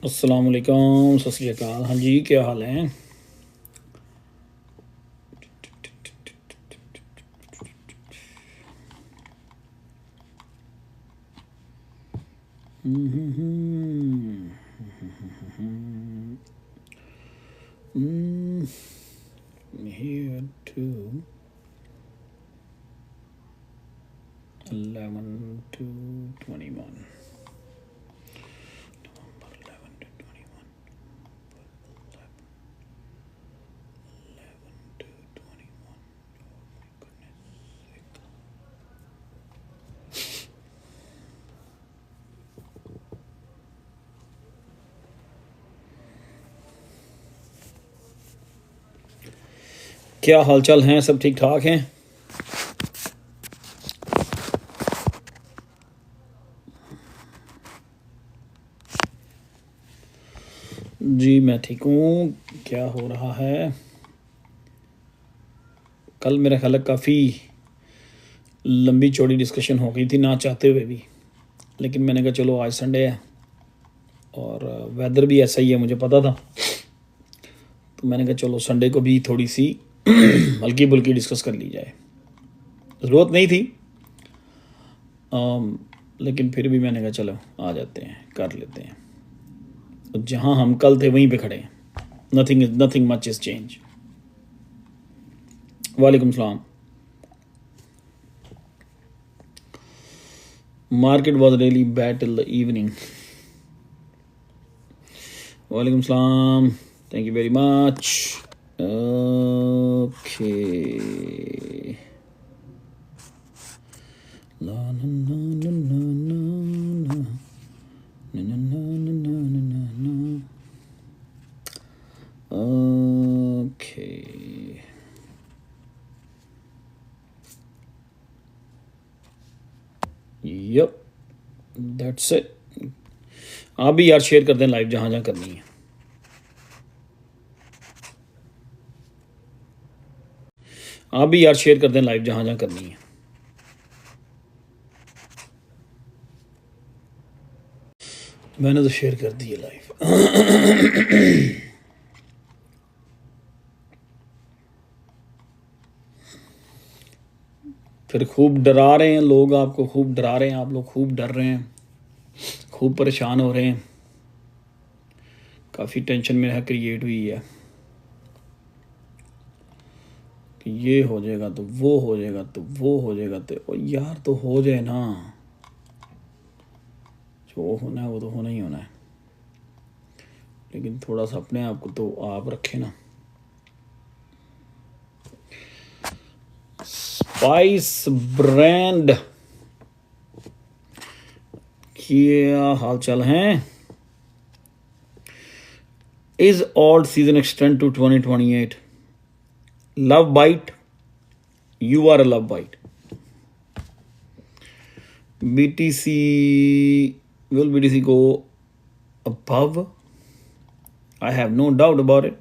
अस्सलाम वालेकुम, सत श्री अकाल। हाँ जी, क्या हाल है? Here to 11 to 21. November 11 to 21. 11 to 21. Oh my goodness. क्या हालचाल हैं? सब ठीक ठाक हैं? जी मैं ठीक हूँ। क्या हो रहा है? कल मेरा ख्याल है काफ़ी लंबी चौड़ी डिस्कशन हो गई थी, ना चाहते हुए भी, लेकिन मैंने कहा चलो आज संडे है और वेदर भी ऐसा ही है, मुझे पता था, तो मैंने कहा चलो संडे को भी थोड़ी सी हल्की फुल्की डिस्कस कर ली जाए। ज़रूरत नहीं थी, लेकिन फिर भी मैंने कहा चलो आ जाते हैं, कर लेते हैं। तो जहाँ हम कल थे वहीं पे खड़े हैं। Nothing much is change. वालेकुम सलाम। Market was really bad till the evening. Walaikum salam. Thank you very much. Okay. La na na na na na na na na na na na na. Okay. Yep, that's it. आप भी यार share कर दें live जहाँ जहाँ करनी है। आप भी यार शेयर कर दें लाइव जहाँ जहाँ करनी है। मैंने तो शेयर कर दी है लाइव। फिर खूब डरा रहे हैं लोग, आपको खूब डरा रहे हैं, आप लोग खूब डर रहे हैं, खूब परेशान हो रहे हैं, काफ़ी टेंशन मेरा क्रिएट हुई है कि ये हो जाएगा तो वो हो जाएगा तो वो हो जाएगा, तो यार तो हो जाए ना, जो होना है वो तो होना ही होना है, लेकिन थोड़ा सा अपने आप को तो आप रखें ना। स्पाइस ब्रांड, क्या हाल चाल हैं? Is odd season extend to 2028? Love bite, you are a love bite. BTC, will BTC go above? I have no doubt about it.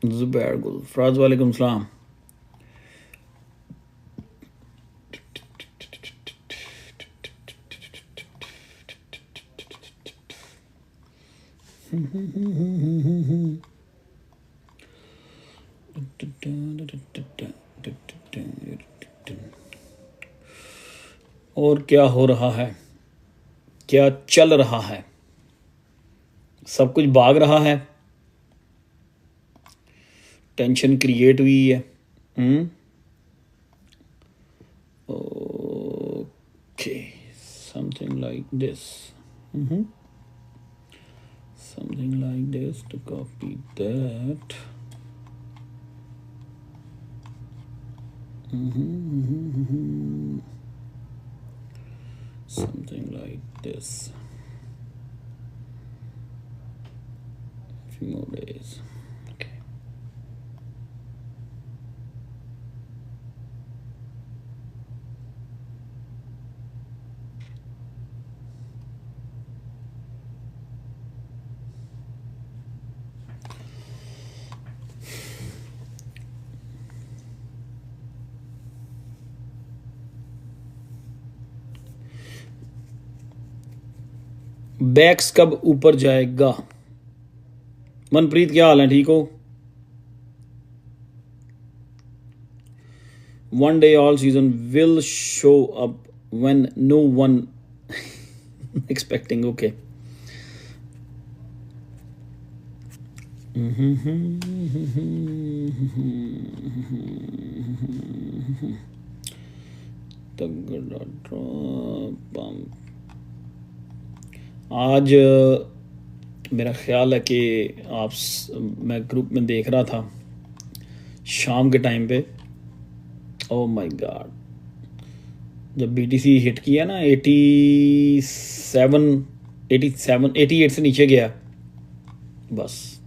Zubair Gul, Fraz walaikum salam. और क्या हो रहा है, क्या चल रहा है? सब कुछ भाग रहा है, टेंशन क्रिएट हुई है। Okay, something like this, something like this, to copy that. Something like this. Few more days. Okay. बैक्स कब ऊपर जाएगा? मनप्रीत क्या हाल है, ठीक हो? One day all season will show up when no one expecting. Okay. आज मेरा ख्याल है कि मैं ग्रुप में देख रहा था शाम के टाइम पे, ओह माय गॉड, जब बीटीसी हिट किया ना 88 से नीचे गया, बस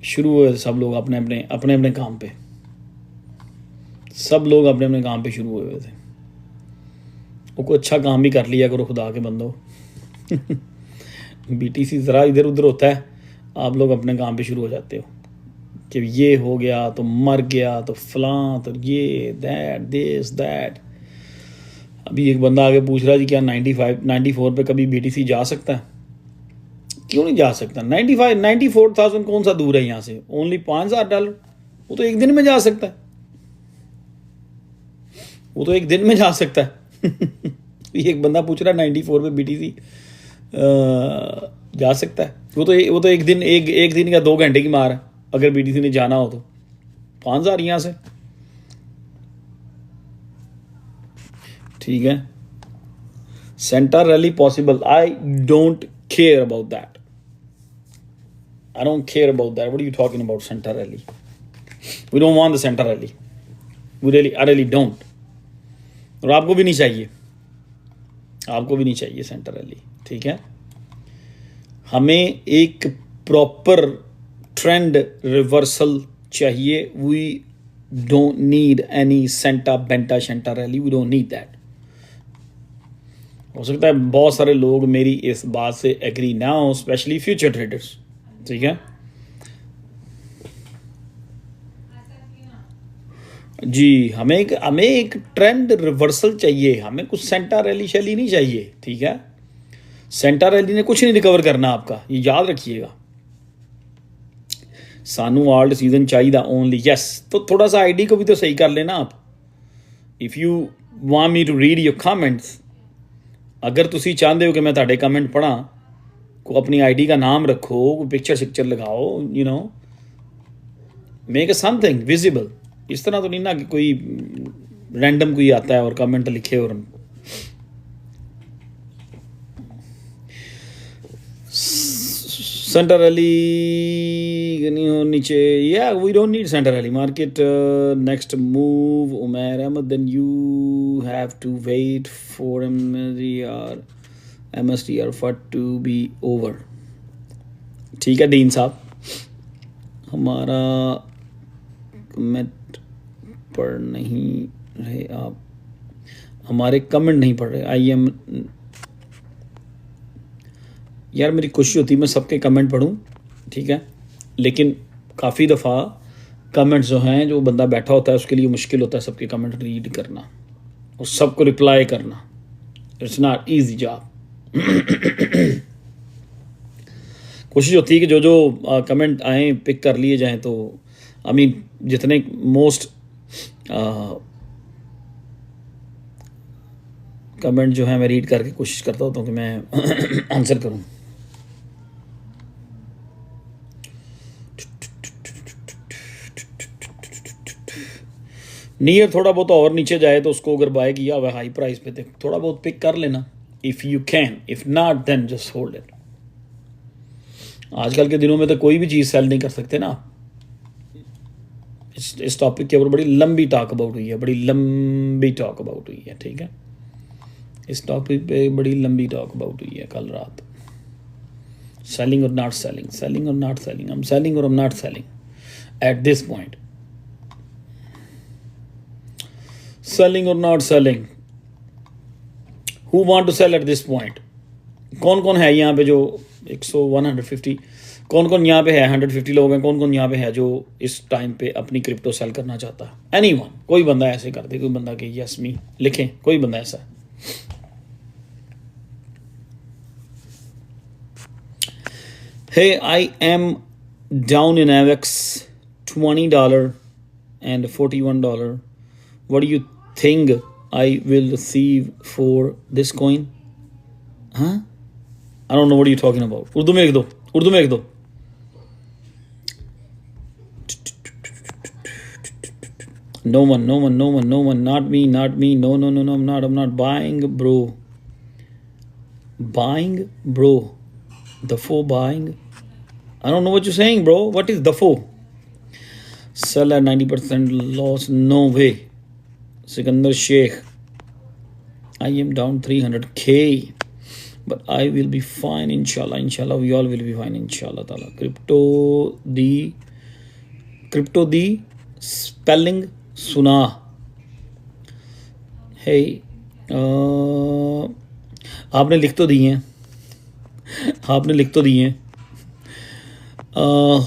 शुरू हुए सब लोग अपने अपने काम पे, सब लोग अपने अपने काम पे शुरू हुए थे। वो कोई अच्छा काम भी कर लिया करो खुदा के बंदो। बीटीसी ज़रा इधर उधर होता है, आप लोग अपने काम पे शुरू हो जाते हो कि ये हो गया तो मर गया तो फलां तो ये दैट दिस दैट। अभी एक बंदा आगे पूछ रहा जी क्या 94 पे कभी बीटीसी जा सकता है? क्यों नहीं जा सकता? 94,000 कौन सा दूर है यहाँ से? ओनली $5,000। वो तो एक दिन में जा सकता है, वो तो एक दिन में जा सकता है। एक बंदा पूछ रहा है 94 पे बीटीसी जा सकता है? वो तो एक दिन का 2 घंटे की मार है। अगर बीटीसी ने जाना हो तो 5,000 यहाँ से, ठीक है। Centre rally possible? I don't care about that, I don't care about that. What are you talking about, center rally? We don't want the center rally. I really don't. और आपको भी नहीं चाहिए, आपको भी नहीं चाहिए सेंटर रैली, ठीक है। हमें एक प्रॉपर ट्रेंड रिवर्सल चाहिए। We don't need any santa banta shanta rally, we don't need that. हो सकता है बहुत सारे लोग मेरी इस बात से एग्री ना हो, स्पेशली फ्यूचर ट्रेडर्स, ठीक है जी। हमें एक ट्रेंड रिवर्सल चाहिए, हमें कुछ सेंटा रैली शैली नहीं चाहिए, ठीक है। सेंटा रैली ने कुछ नहीं रिकवर करना आपका, ये याद रखिएगा। सानू आल्ट सीजन चाहिए ओनली, यस। तो थोड़ा सा आईडी को भी तो सही कर लेना आप। If you want me to read your comments, अगर तुसी चाहते हो कि मैं ਤੁਹਾਡੇ कमेंट पढ़ा, को अपनी आईडी का नाम रखो, कोई पिक्चर शिक्चर लगाओ, you know, make something visible. इस तरह तो नहीं ना कि कोई रैंडम कोई आता है और कमेंट लिखे और सेंटर रैली नहीं हो नीचे। या we don't need centre rally. Market next move Umair Ahmed, then you have to wait for MSTR FUD to be over, ठीक है डीन साहब। हमारा कमेंट पढ़ नहीं रहे आप, हमारे कमेंट नहीं पढ़ रहे। आई एम यार, मेरी कोशिश होती है मैं सबके कमेंट पढ़ूं, ठीक है, लेकिन काफ़ी दफ़ा कमेंट जो हैं, जो बंदा बैठा होता है उसके लिए मुश्किल होता है सबके कमेंट रीड करना और सबको रिप्लाई करना। It's not easy job. कोशिश होती है कि जो कमेंट आए पिक कर लिए जाएं, तो आई मीन जितने मोस्ट कमेंट जो है मैं रीड करके कोशिश करता होता हूँ कि मैं आंसर करूँ। नियर थोड़ा बहुत और नीचे जाए तो उसको अगर बाय किया हुआ हाई प्राइस पे थोड़ा बहुत पिक कर लेना, if you can. If not then just hold it. आजकल के दिनों में तो कोई भी चीज़ सेल नहीं कर सकते ना। इस टॉपिक के ऊपर बड़ी लंबी टॉक अबाउट हुई है, बड़ी लंबी टॉक अबाउट हुई है, ठीक है। इस टॉपिक पे बड़ी लंबी टॉक अबाउट हुई है कल रात। सेलिंग और नॉट सेलिंग, सेलिंग और not selling, I am selling और I am not selling at this point. Selling और not selling, who want to sell at this point? कौन कौन है यहाँ पे जो 150, कौन कौन यहाँ पे है? 150 लोग हैं। कौन कौन यहाँ पे है जो इस टाइम पे अपनी क्रिप्टो सेल करना चाहता है? एनीवन, कोई बंदा ऐसे कर दे, कोई बंदा के यस मी लिखें, कोई बंदा ऐसा है। Hey, I am down in AVEX $20 and $41. What do you think I will receive for this coin? Huh? I don't know what you're talking about. Urdu में लिख दो, उर्दू में लिख दो. No one, not me, no, I'm not buying, bro. Buying, bro. The four buying. I don't know what you're saying, bro. What is the four? Sell at 90% loss. No way. Sikandar Sheikh. I am down 300k. But I will be fine, inshallah. Inshallah, we all will be fine, inshallah ta'ala. Crypto the spelling सुना. Hey, आपने लिख तो दिए हैं, आपने लिख तो दिए हैं.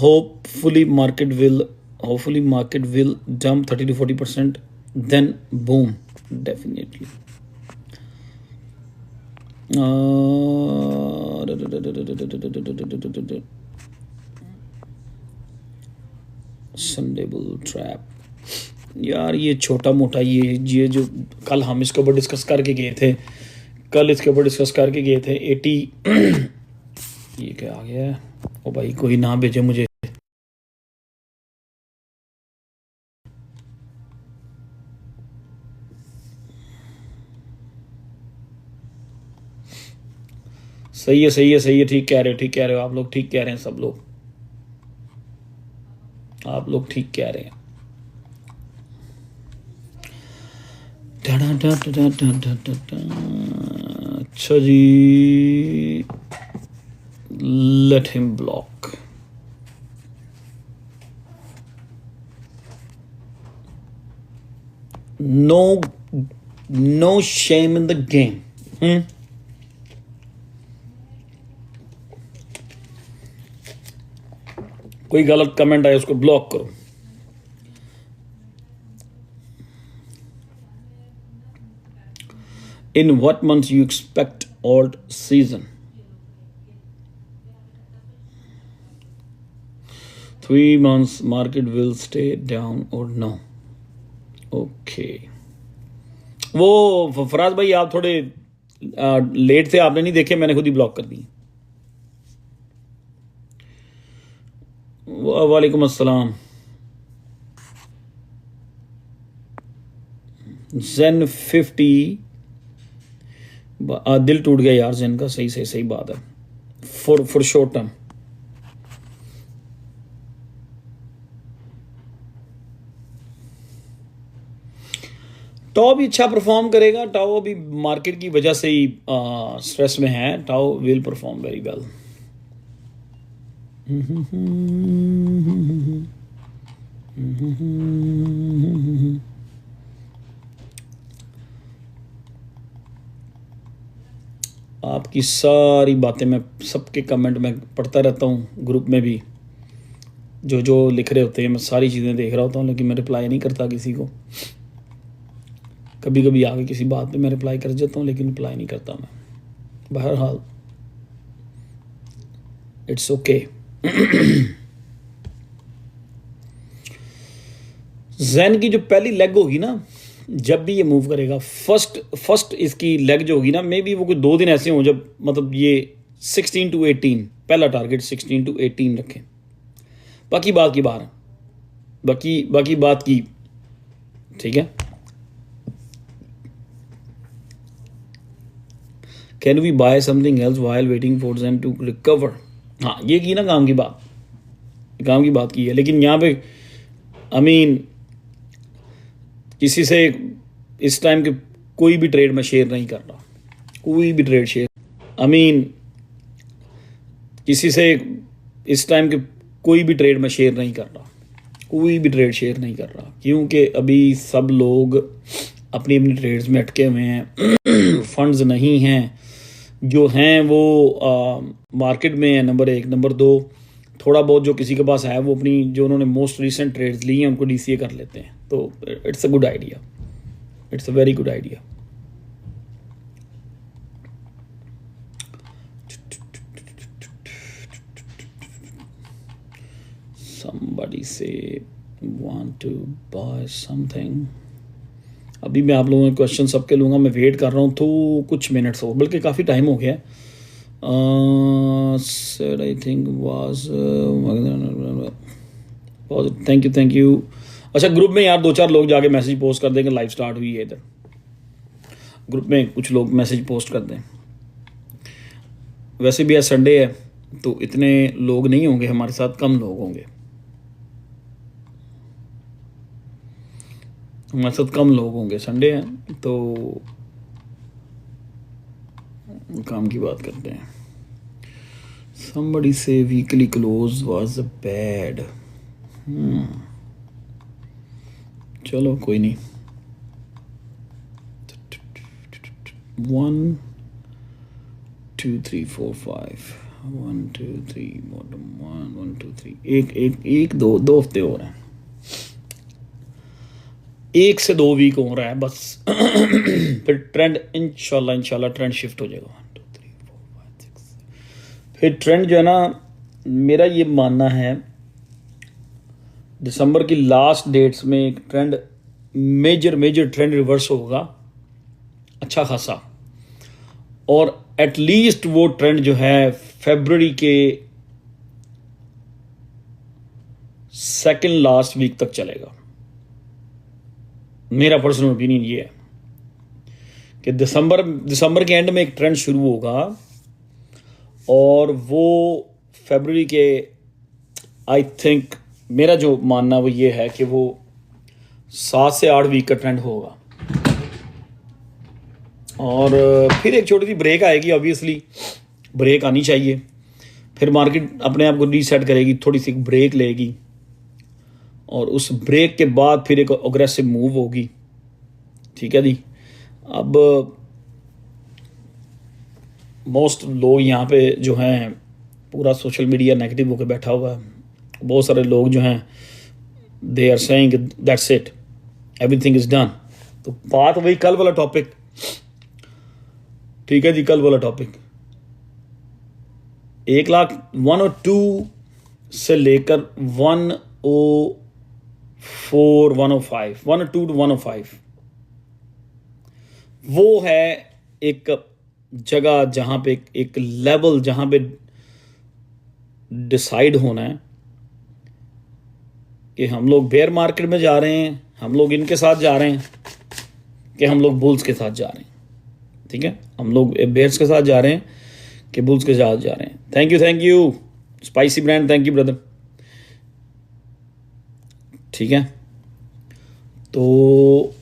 Hopefully market will dump 30 to 40%, then boom, definitely. Sunday bull trap. यार ये छोटा मोटा ये जो कल हम इसके ऊपर डिस्कस करके गए थे, 80 ये क्या आ गया है? ओ भाई कोई ना भेजे मुझे. सही है, ठीक कह रहे हो आप लोग, ठीक कह रहे हैं सब लोग, आप लोग ठीक कह रहे हैं. अच्छा जी, let him block. No shame in the game. कोई गलत कमेंट आए उसको ब्लॉक करो. In what months you expect alt season? 3 months market will stay down or no? Okay. वो फराज भाई आप थोड़े लेट थे, आपने नहीं देखे, मैंने खुद ही ब्लॉक कर दी. वालेकुम अस्सलाम. Zen 50. दिल टूट गया यार zen का. सही बात है. For short term. टाओ भी अच्छा परफॉर्म करेगा. टाओ अभी मार्केट की वजह से ही स्ट्रेस में है. Tau will perform very well. आपकी सारी बातें मैं सबके कमेंट में पढ़ता रहता हूँ, ग्रुप में भी जो लिख रहे होते हैं, मैं सारी चीज़ें देख रहा होता हूँ, लेकिन मैं रिप्लाई नहीं करता किसी को. कभी कभी आगे किसी बात पे मैं रिप्लाई कर देता हूँ, लेकिन रिप्लाई नहीं करता मैं. बहरहाल इट्स ओके. ज़ेन की जो पहली लेग होगी ना, जब भी ये मूव करेगा, फर्स्ट इसकी लेग जो होगी ना, मे बी वो कोई 2 दिन ऐसे हों जब मतलब ये 16 to 18, पहला टारगेट 16 to 18 रखें. बाकी बात की बाहर, बाकी बात की, ठीक है. Can we buy something else while waiting for them to recover? हाँ, ये की ना काम की बात की है. लेकिन यहाँ पे आई मीन किसी से इस टाइम के कोई भी ट्रेड में शेयर नहीं कर रहा, कोई भी ट्रेड शेयर. आई मीन किसी से इस टाइम के कोई भी ट्रेड में शेयर नहीं कर रहा, कोई भी ट्रेड शेयर नहीं कर रहा, क्योंकि अभी सब लोग अपनी अपनी ट्रेड्स में अटके हुए हैं. फंड्स नहीं हैं, जो हैं वो मार्केट में है. नंबर 1. नंबर 2, थोड़ा बहुत जो किसी के पास है वो अपनी जो उन्होंने मोस्ट रिसेंट ट्रेड्स ली हैं उनको DCA कर लेते हैं. तो it's a good idea, it's a very good idea. somebody say want to buy something. अभी मैं आप लोगों के क्वेश्चन सबके लूँगा, मैं वेट कर रहा हूँ तो कुछ मिनट्स हो, बल्कि काफ़ी टाइम हो गया है. Said I think was thank you. अच्छा, ग्रुप में यार 2-4 लोग जाके मैसेज पोस्ट कर दें कि लाइव स्टार्ट हुई है. इधर ग्रुप में कुछ लोग मैसेज पोस्ट कर दें. वैसे भी आज संडे है तो इतने लोग नहीं होंगे हमारे साथ, कम लोग होंगे हमारे साथ, कम लोग होंगे. संडे है तो काम की बात करते हैं. Somebody say weekly close was bad. चलो कोई नहीं. 1 2 3 4 5 1 2 3 bottom 1 1 2 3 एक दो हफ्ते हो रहे हैं. 1 से 2 वीक हो रहा है बस. फिर ट्रेंड इंशाल्लाह ट्रेंड शिफ्ट हो जाएगा. 1 2 3 4 5 6. फिर ट्रेंड जो है ना, मेरा ये मानना है दिसंबर की लास्ट डेट्स में एक ट्रेंड, मेजर ट्रेंड रिवर्स होगा अच्छा खासा. और एटलीस्ट वो ट्रेंड जो है फरवरी के सेकंड लास्ट वीक तक चलेगा. मेरा पर्सनल ओपिनियन ये है कि दिसंबर के एंड में एक ट्रेंड शुरू होगा और वो फरवरी के, आई थिंक मेरा जो मानना वो ये है कि वो 7 से 8 वीक का ट्रेंड होगा. और फिर एक छोटी सी ब्रेक आएगी. ऑब्वियसली ब्रेक आनी चाहिए. फिर मार्केट अपने आप को रीसेट करेगी, थोड़ी सी ब्रेक लेगी और उस ब्रेक के बाद फिर एक अग्रेसिव मूव होगी. ठीक है जी. अब मोस्ट लोग यहाँ पे जो हैं, पूरा सोशल मीडिया नेगेटिव होकर बैठा हुआ है. बहुत सारे लोग जो हैं they are saying that's it, everything is done. तो बात वही कल वाला टॉपिक. ठीक है जी, कल वाला टॉपिक 1,01,02 से लेकर 104 105 102 to 105 वो है एक जगह जहां पे एक लेवल जहां पे डिसाइड होना है कि हम लोग बेयर मार्केट में जा रहे हैं, हम लोग इनके साथ जा रहे हैं कि हम लोग बुल्स के साथ जा रहे हैं. ठीक है, हम लोग बेयर्स के साथ जा रहे हैं कि बुल्स के साथ जा रहे हैं. Thank you spicy brand, thank you brother. ठीक है, तो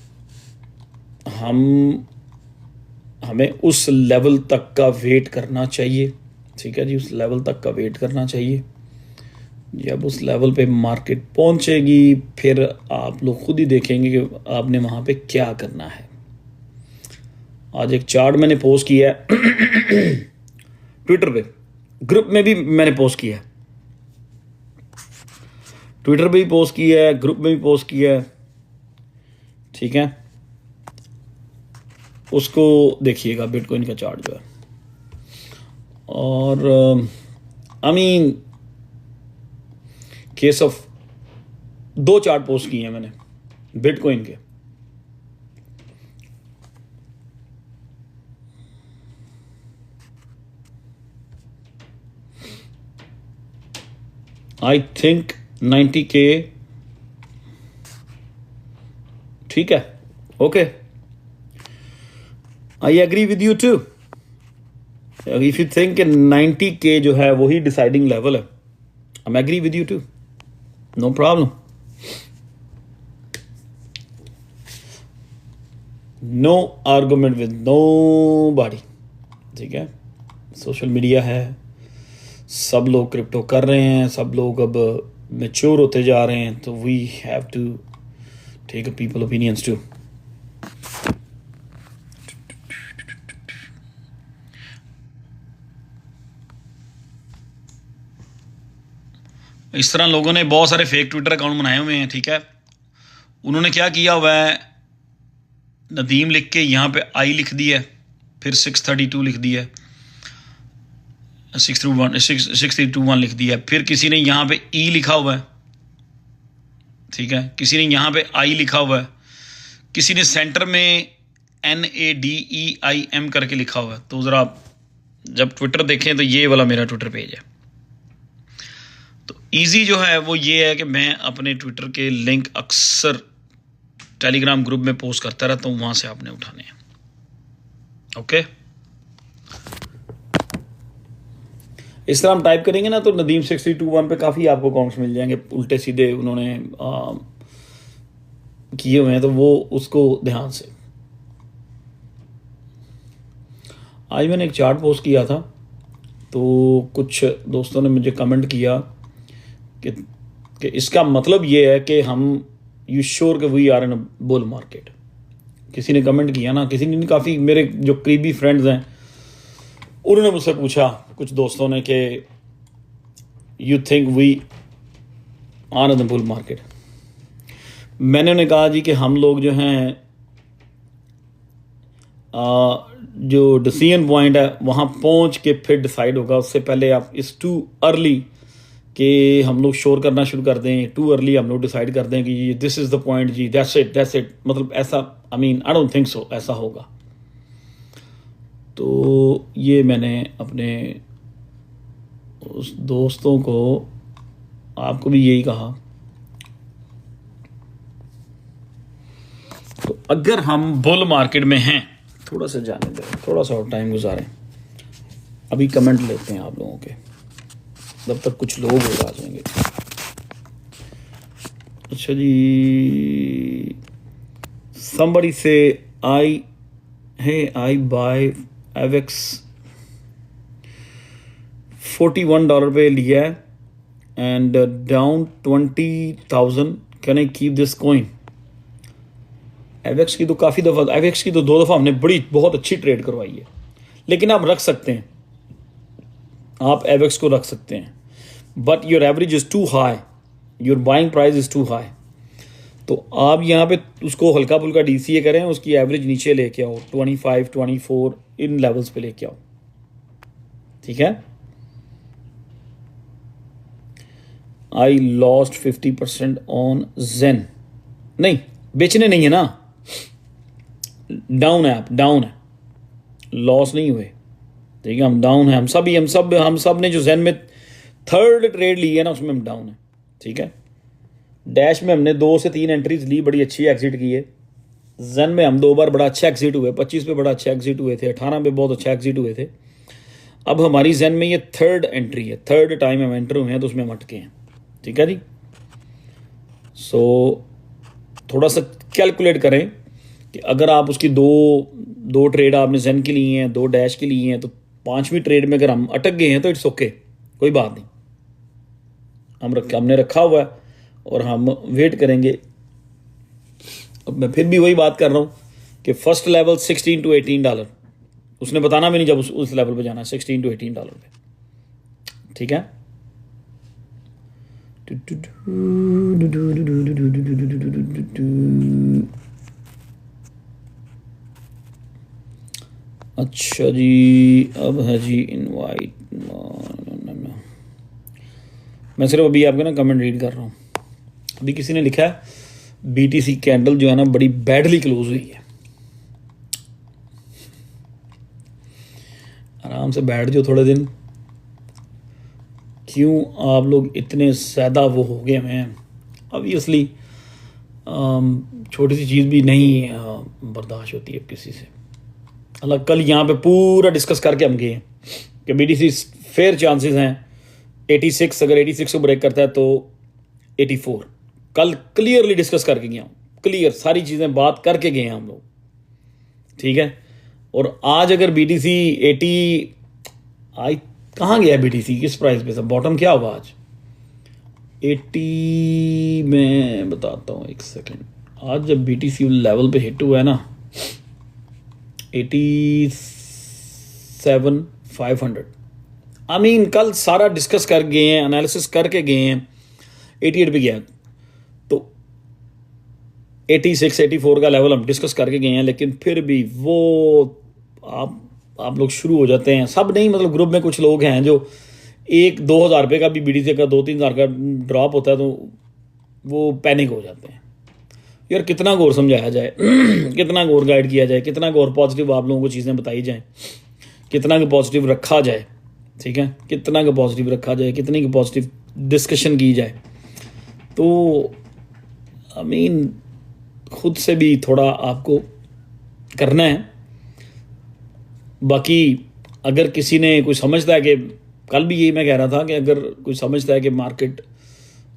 हमें उस लेवल तक का वेट करना चाहिए. ठीक है जी, उस लेवल तक का वेट करना चाहिए. जब उस लेवल पे मार्केट पहुंचेगी फिर आप लोग खुद ही देखेंगे कि आपने वहां पे क्या करना है. आज एक चार्ट मैंने पोस्ट किया है ट्विटर पे, ग्रुप में भी मैंने पोस्ट किया है, ट्विटर पे भी पोस्ट किया है, ग्रुप में भी पोस्ट किया है. ठीक है, उसको देखिएगा, बिटकॉइन का चार्ट जो है. और I mean case of 2 chart post किए हैं मैंने बिटकॉइन के. I think 90K. ठीक है, okay, I agree with you too. If you think 90K जो है वही डिसाइडिंग लेवल है, I agree with you too, no problem. No argument with nobody. ठीक है, सोशल मीडिया है, सब लोग क्रिप्टो कर रहे हैं, सब लोग अब मैच्योर होते जा रहे हैं, तो we have to take a people opinions too. इस तरह लोगों ने बहुत सारे फेक ट्विटर अकाउंट बनाए हुए हैं. ठीक है, उन्होंने क्या किया हुआ है, नदीम लिख के यहाँ पे आई लिख दिया है, फिर 632 लिख दिया है, 631 लिख दिया है, फिर किसी ने यहाँ पे ई लिखा हुआ है, ठीक है, किसी ने यहाँ पे आई लिखा हुआ है, किसी ने सेंटर में NADEIM करके लिखा हुआ है। तो ज़रा जब ट्विटर देखें तो ये वाला मेरा ट्विटर पेज है। तो इजी जो है वो ये है कि मैं अपने ट्विटर के लिंक अक्सर टेलीग्राम ग्रुप में पोस्ट करता रहता हूँ, वहाँ से आपने उठाने हैं। ओके, इस तरह हम टाइप करेंगे ना तो नदीम 6321 पे काफ़ी आपको अकाउंट्स मिल जाएंगे उल्टे सीधे उन्होंने किए हुए हैं, तो वो उसको ध्यान से। आज मैंने एक चार्ट पोस्ट किया था तो कुछ दोस्तों ने मुझे कमेंट किया कि इसका मतलब ये है कि हम यू श्योर कि we are in a bull market. किसी ने कमेंट किया ना, किसी ने, काफ़ी मेरे जो करीबी फ्रेंड्स हैं उन्होंने मुझसे पूछा, कुछ दोस्तों ने, कि you think we are in the bull market. मैंने उन्हें कहा जी कि हम लोग जो हैं जो डिसीजन पॉइंट है वहाँ पहुँच के फिर डिसाइड होगा, उससे पहले आप इस टू अर्ली कि हम लोग शोर करना शुरू कर दें, टू अर्ली हम लोग डिसाइड कर दें कि दिस इज़ द पॉइंट जी, दैट्स इट, मतलब ऐसा, आई डोंट थिंक सो ऐसा होगा। तो ये मैंने अपने उस दोस्तों को, आपको भी यही कहा। तो अगर हम बुल मार्केट में हैं, थोड़ा सा जाने दें, थोड़ा सा और टाइम गुजारें, अभी कमेंट लेते हैं आप लोगों के, जब तक कुछ लोग आ जाएंगे। अच्छा जी, somebody say I buy AVEX $41 पे लिया है and down 20,000, can I keep this coin? AVEX की तो काफ़ी दफ़ा, AVEX की तो 2 दफ़ा हमने बहुत अच्छी ट्रेड करवाई है, लेकिन आप रख सकते हैं, आप AVEX को रख सकते हैं, but your average is too high, your buying price is too high. तो आप यहाँ पे उसको हल्का फुल्का DCA करें, उसकी एवरेज नीचे लेके आओ, 25, 24 इन लेवल्स पे लेके आओ, ठीक है। आई लॉस्ट 50% ऑन जेन, नहीं बेचने नहीं है ना, डाउन है, आप डाउन है, लॉस नहीं हुए, ठीक है, हम डाउन है, हम सब ने जो जेन में थर्ड ट्रेड ली है ना उसमें हम डाउन है, ठीक है। डैश में हमने 2 से 3 एंट्रीज ली, बड़ी अच्छी एग्जिट की है। जेन में हम 2 बार बड़ा अच्छा एग्जिट हुए, 25 पे बड़ा अच्छा एग्जिट हुए थे, 18 पे बहुत अच्छा एग्जिट हुए थे। अब हमारी जेन में ये थर्ड एंट्री है, थर्ड टाइम हम एंटर हुए हैं, तो उसमें हम अटके हैं, ठीक है जी। सो थोड़ा सा कैलकुलेट करें कि अगर आप उसकी दो ट्रेड आपने जेन की ली हैं, 2 डैश की ली हैं, तो 5वीं ट्रेड में अगर हम अटक गए हैं तो इट्स ओके, कोई बात नहीं, हमने रखा हुआ है और हम वेट करेंगे। अब मैं फिर भी वही बात कर रहा हूँ कि फर्स्ट लेवल $16 to $18, उसने बताना भी नहीं जब उस लेवल पे जाना है, $16 to $18 पे, ठीक है। अच्छा जी, अब है जी इनवाइट, मैं सिर्फ अभी आपके ना कमेंट रीड कर रहा हूँ। अभी किसी ने लिखा है BTC कैंडल जो है ना बड़ी बैडली क्लोज हुई है। आराम से बैठ जाओ थोड़े दिन, क्यों आप लोग इतने ज़्यादा वो हो गए हैं। ऑब्वियसली छोटी सी चीज़ भी नहीं बर्दाश्त होती है किसी से। अलग कल यहाँ पे पूरा डिस्कस करके हम गए कि BTC फेयर चांसेस हैं 86, अगर 86 को ब्रेक करता है तो 84, कल क्लियरली डिस्कस करके गया हूँ, क्लियर सारी चीज़ें बात करके गए हैं हम लोग, ठीक है। और आज अगर BTC 80 कहाँ गया BTC, किस प्राइस पे था, बॉटम क्या होगा आज 80, मैं बताता हूँ एक सेकेंड। आज जब BTC लेवल पे हिट हुआ है ना 87,500, कल सारा डिस्कस कर गए हैं, एनालिसिस करके गए हैं, 88 पे गया, तो 86, 84 का लेवल हम डिस्कस करके गए हैं, लेकिन फिर भी वो आप लोग शुरू हो जाते हैं, सब नहीं, मतलब ग्रुप में कुछ लोग हैं जो 1-2 हज़ार रुपये का भी BTC का 2-3 हज़ार का ड्रॉप होता है तो वो पैनिक हो जाते हैं। यार कितना गौर समझाया जाए कितना गौर गाइड किया जाए, कितना गौर पॉजिटिव आप लोगों को चीज़ें बताई जाएं, कितना का पॉजिटिव रखा जाए, ठीक है, कितना का पॉजिटिव रखा जाए, कितनी की पॉजिटिव डिस्कशन की जाए। तो आई मीन खुद से भी थोड़ा आपको करना है। बाकी अगर किसी ने कोई समझता है कि, कल भी यही मैं कह रहा था कि अगर कोई समझता है कि मार्केट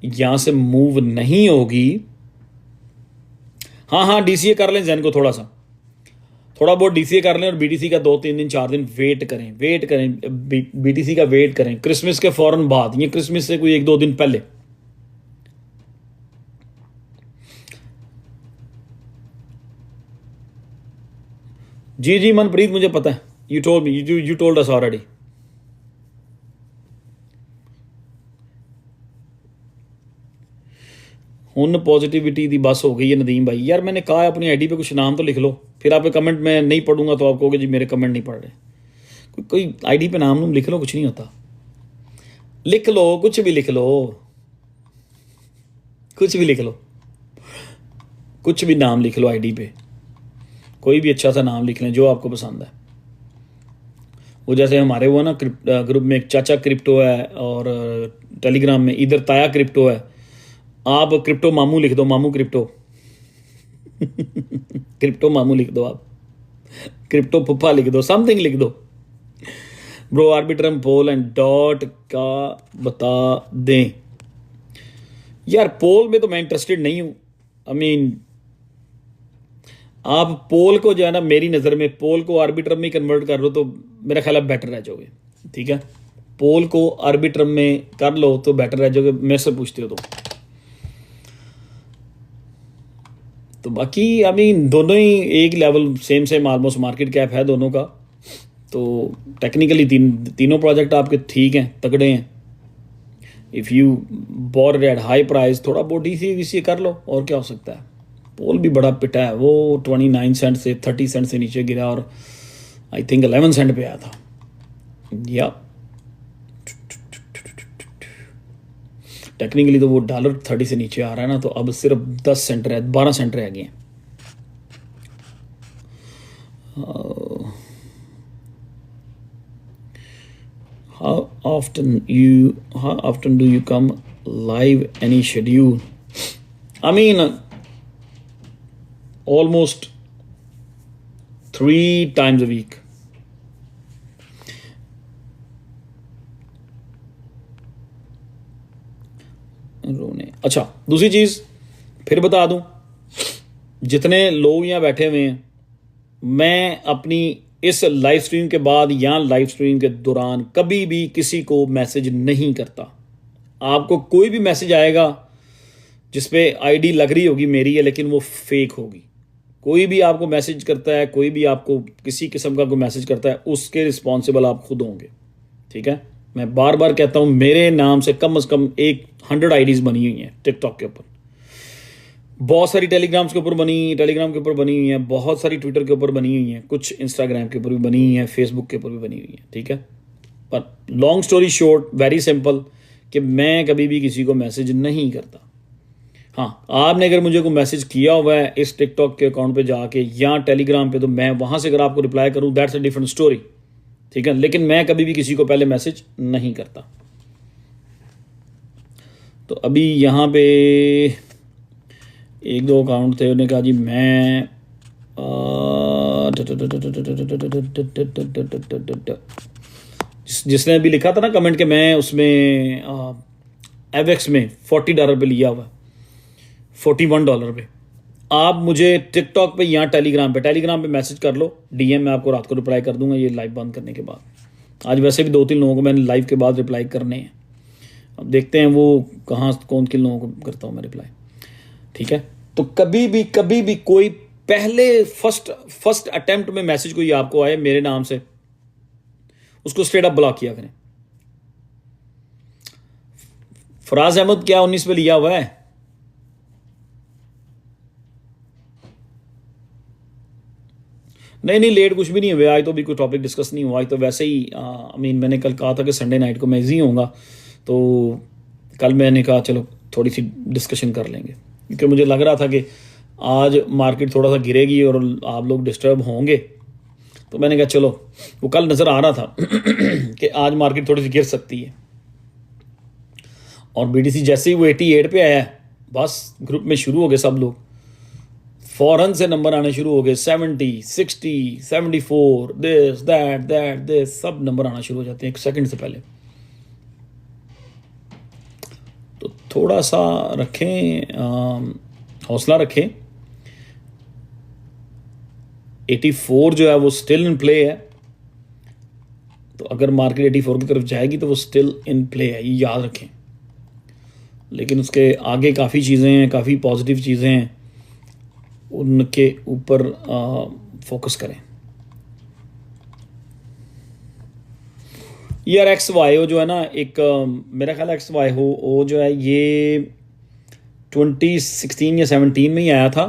यहाँ से मूव नहीं होगी, हाँ डीसीए कर लें जैन को, थोड़ा बहुत डीसीए कर लें और बीटीसी का 2-3 दिन 4 दिन वेट करें बीटीसी का वेट करें क्रिसमस के फौरन बाद, ये क्रिसमस से कोई 1-2 दिन पहले। जी मनप्रीत, मुझे पता है, यू टोल्ड अस ऑलरेडी। हुन पॉजिटिविटी दी बस हो गई है नदीम भाई। यार मैंने कहा अपनी आईडी पे कुछ नाम तो लिख लो, फिर आपके कमेंट में नहीं पढ़ूंगा तो आप कहोगे जी मेरे कमेंट नहीं पढ़ रहे। कोई आईडी पे नाम लिख लो, कुछ नहीं होता, लिख लो, कुछ भी लिख लो, कुछ भी लिख लो, कुछ भी नाम लिख लो आईडी पे, कोई भी अच्छा सा नाम लिख लें जो आपको पसंद है। वो जैसे हमारे वो ना ग्रुप में एक चाचा क्रिप्टो है और टेलीग्राम में इधर ताया क्रिप्टो है, आप क्रिप्टो मामू लिख दो, मामू क्रिप्टो क्रिप्टो मामू लिख दो, आप क्रिप्टो पुप्पा लिख दो, समथिंग लिख दो। Bro Arbitrum Pol and Dot का बता दें। यार पोल में तो मैं इंटरेस्टेड नहीं हूं। आई मीन आप पोल को जो है ना, मेरी नज़र में पोल को आर्बिट्रम में कन्वर्ट कर लो तो मेरा ख्याल है बेटर रह जाओगे, ठीक है। पोल को आर्बिट्रम में कर लो तो बेटर रह जाओगे, मेरे से पूछते हो तो बाकी आई मीन दोनों ही एक level same almost market cap है दोनों का। तो टेक्निकली तीनों प्रोजेक्ट आपके ठीक हैं, तगड़े हैं। If you bore at high price, थोड़ा बहुत डीसीए कर लो, और क्या हो सकता है। पोल भी बड़ा पिटा है, वो 29 सेंट से 30 सेंट से नीचे गिरा और आई थिंक 11 सेंट पे आया था। या टेक्निकली तो वो $30 से नीचे आ रहा है ना, तो अब सिर्फ 10 सेंट 12 सेंट रह गए हैं। How often do you come live? Any schedule? I mean, almost 3 times a week. रोने। अच्छा, दूसरी चीज़ फिर बता दूं, जितने लोग यहाँ बैठे हुए हैं, मैं अपनी इस लाइव स्ट्रीम के बाद या लाइव स्ट्रीम के दौरान कभी भी किसी को मैसेज नहीं करता। आपको कोई भी मैसेज आएगा जिस पे आईडी लग रही होगी मेरी है, लेकिन वो फेक होगी। कोई भी आपको मैसेज करता है, कोई भी आपको किसी किस्म का कोई मैसेज करता है, उसके रिस्पॉन्सिबल आप खुद होंगे, ठीक है। मैं बार बार कहता हूँ, मेरे नाम से कम 100 आईडीज़ बनी हुई हैं टिकटॉक के ऊपर, बहुत सारी टेलीग्राम के ऊपर बनी हुई हैं, बहुत सारी ट्विटर के ऊपर बनी हुई हैं, कुछ इंस्टाग्राम के ऊपर भी बनी हुई हैं, फेसबुक के ऊपर भी बनी हुई हैं, ठीक है। पर long story short, very simple, कि मैं कभी भी किसी को मैसेज नहीं करता। हाँ, आपने अगर मुझे कोई मैसेज किया हुआ है इस टिकटॉक के अकाउंट पे जाके या टेलीग्राम पे, तो मैं वहाँ से अगर आपको रिप्लाई करूँ, दैट्स अ डिफरेंट स्टोरी, ठीक है। लेकिन मैं कभी भी किसी को पहले मैसेज नहीं करता। तो अभी यहाँ पे 1-2 अकाउंट थे, उन्होंने कहा जी मैं जिसने अभी लिखा था ना कमेंट के, मैं उसमें एवेक्स में $40 पे लिया हुआ, $41 पे। आप मुझे टिकटॉक पे या टेलीग्राम पे मैसेज कर लो, डीएम में आपको रात को रिप्लाई कर दूंगा, ये लाइव बंद करने के बाद। आज वैसे भी 2-3 लोगों को मैंने लाइव के बाद रिप्लाई करने हैं, अब देखते हैं वो कौन किन लोगों को करता हूँ मैं रिप्लाई, ठीक है। तो कभी भी कोई पहले फर्स्ट अटेम्प्ट में मैसेज कोई आपको आए मेरे नाम से, उसको स्ट्रेट अप ब्लॉक किया करें। फराज अहमद क्या 19 पे लिया हुआ है? नहीं लेट कुछ भी नहीं हुआ आज, तो भी कोई टॉपिक डिस्कस नहीं हुआ आज, तो वैसे ही मैंने कल कहा था कि संडे नाइट को मैं इजी होऊंगा, तो कल मैंने कहा चलो थोड़ी सी डिस्कशन कर लेंगे, क्योंकि मुझे लग रहा था कि आज मार्केट थोड़ा सा गिरेगी और आप लोग डिस्टर्ब होंगे, तो मैंने कहा चलो, वो कल नज़र आ रहा था कि आज मार्केट थोड़ी सी गिर सकती है। और बीटीसी जैसे ही वो 88 पे आया, बस ग्रुप में शुरू हो गए सब लोग, फौरन से नंबर आने शुरू हो गए, 70, 60, 74, दिस दैट दिस, सब नंबर आना शुरू हो जाते हैं 1 सेकंड से पहले। तो थोड़ा सा रखें, हौसला रखें। 84 जो है वो स्टिल इन प्ले है, तो अगर मार्केट 84 की तरफ जाएगी तो वो स्टिल इन प्ले है, ये याद रखें। लेकिन उसके आगे काफ़ी चीज़ें हैं, काफ़ी पॉजिटिव चीज़ें हैं, उनके ऊपर फोकस करें। यार XYO जो है ना, एक मेरा ख्याल XYO जो है ये 2016 या 17 में ही आया था,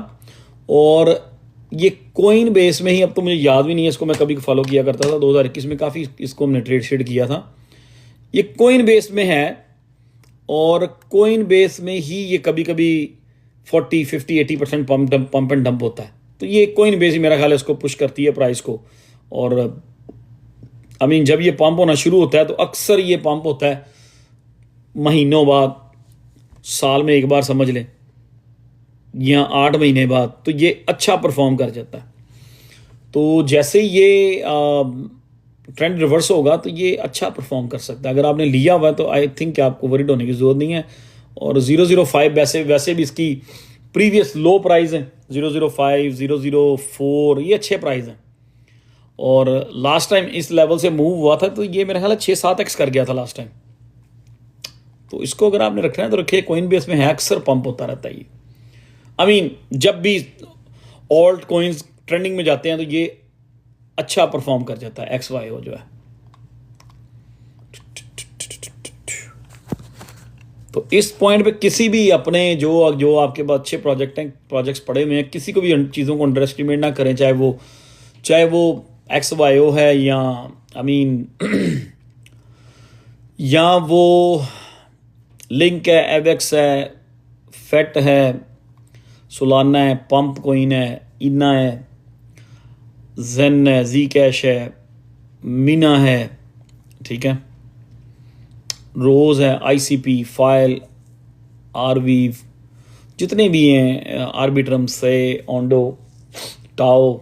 और ये कोइन बेस में ही, अब तो मुझे याद भी नहीं है, इसको मैं कभी फॉलो किया करता था 2021 में, काफ़ी इसको हमने ट्रेड शेड किया था। ये कोइन बेस में है, और कोइन बेस में ही ये कभी कभी 40, 50, 80% पंप एंड डंप होता है। तो ये कोइन बेस ही मेरा ख्याल है इसको पुश करती है प्राइस को। और जब ये पंप होना शुरू होता है तो अक्सर ये पंप होता है महीनों बाद, साल में एक बार समझ लें, या 8 महीने बाद, तो ये अच्छा परफॉर्म कर जाता है। तो जैसे ये ट्रेंड रिवर्स होगा तो ये अच्छा परफॉर्म कर सकता है। अगर आपने लिया हुआ है तो आई थिंक आपको वरीड होने की ज़रूरत नहीं है। और 005 वैसे भी इसकी प्रीवियस लो प्राइस है, 005, 004, ये अच्छे प्राइस हैं। और लास्ट टाइम इस लेवल से मूव हुआ था तो ये मेरा ख्याल है 6-7x कर गया था लास्ट टाइम। तो इसको अगर आपने रखना है तो रखिए, कोइन बेस में है, अक्सर पंप होता रहता है ये। जब भी ऑल्ट कोइंस ट्रेंडिंग में जाते हैं तो ये अच्छा परफॉर्म कर जाता है XYO जो है। तो इस पॉइंट पे किसी भी अपने जो आपके पास अच्छे प्रोजेक्ट्स पड़े हुए हैं, किसी को भी चीज़ों को अंडर एस्टिमेट ना करें, चाहे वो XYO है या या वो लिंक है, एवेक्स है, फेट है, सोलाना है, पंप कोइन है, इना है, जेन है, जी कैश है, मीना है, ठीक है, रोज है, ICP, फाइल, आरवीव, जितने भी हैं, आर्बिट्रम से, ओंडो, टाओ,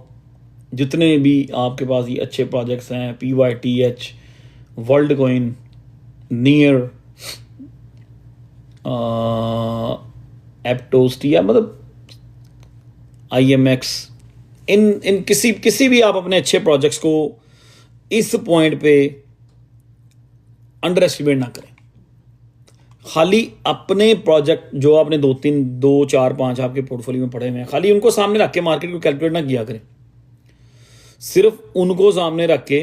जितने भी आपके पास ये अच्छे प्रोजेक्ट्स हैं, PYTH, वर्ल्ड कोइन, नियर, एप्टोस्टिया, IMX, इन किसी भी आप अपने अच्छे प्रोजेक्ट्स को इस पॉइंट पे अंडर एस्टिमेट ना करें। खाली अपने प्रोजेक्ट जो आपने 2, 4, 5 आपके पोर्टफोलियो में पड़े हुए हैं, खाली उनको सामने रख के मार्केट को कैलकुलेट ना किया करें। सिर्फ उनको सामने रख के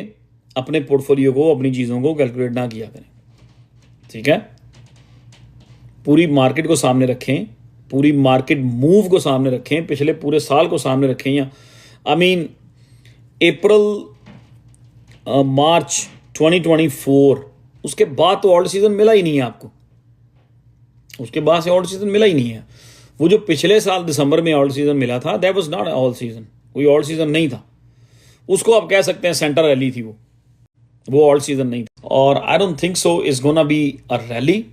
अपने पोर्टफोलियो को, अपनी चीज़ों को कैलकुलेट ना किया करें, ठीक है। पूरी मार्केट को सामने रखें, पूरी मार्केट मूव को सामने रखें, पिछले पूरे साल को सामने रखें, या अप्रैल मार्च 2024, उसके बाद तो ऑल्ट सीजन मिला ही नहीं है आपको, उसके बाद से ऑल्ट सीजन मिला ही नहीं है। वो जो पिछले साल दिसंबर में ऑल्ट सीजन मिला था, that was not alt season, कोई ऑल्ट सीजन नहीं था, उसको आप कह सकते हैं सेंटर रैली थी, वो ऑल्ट सीजन नहीं था। और I don't think so is gonna be a rally.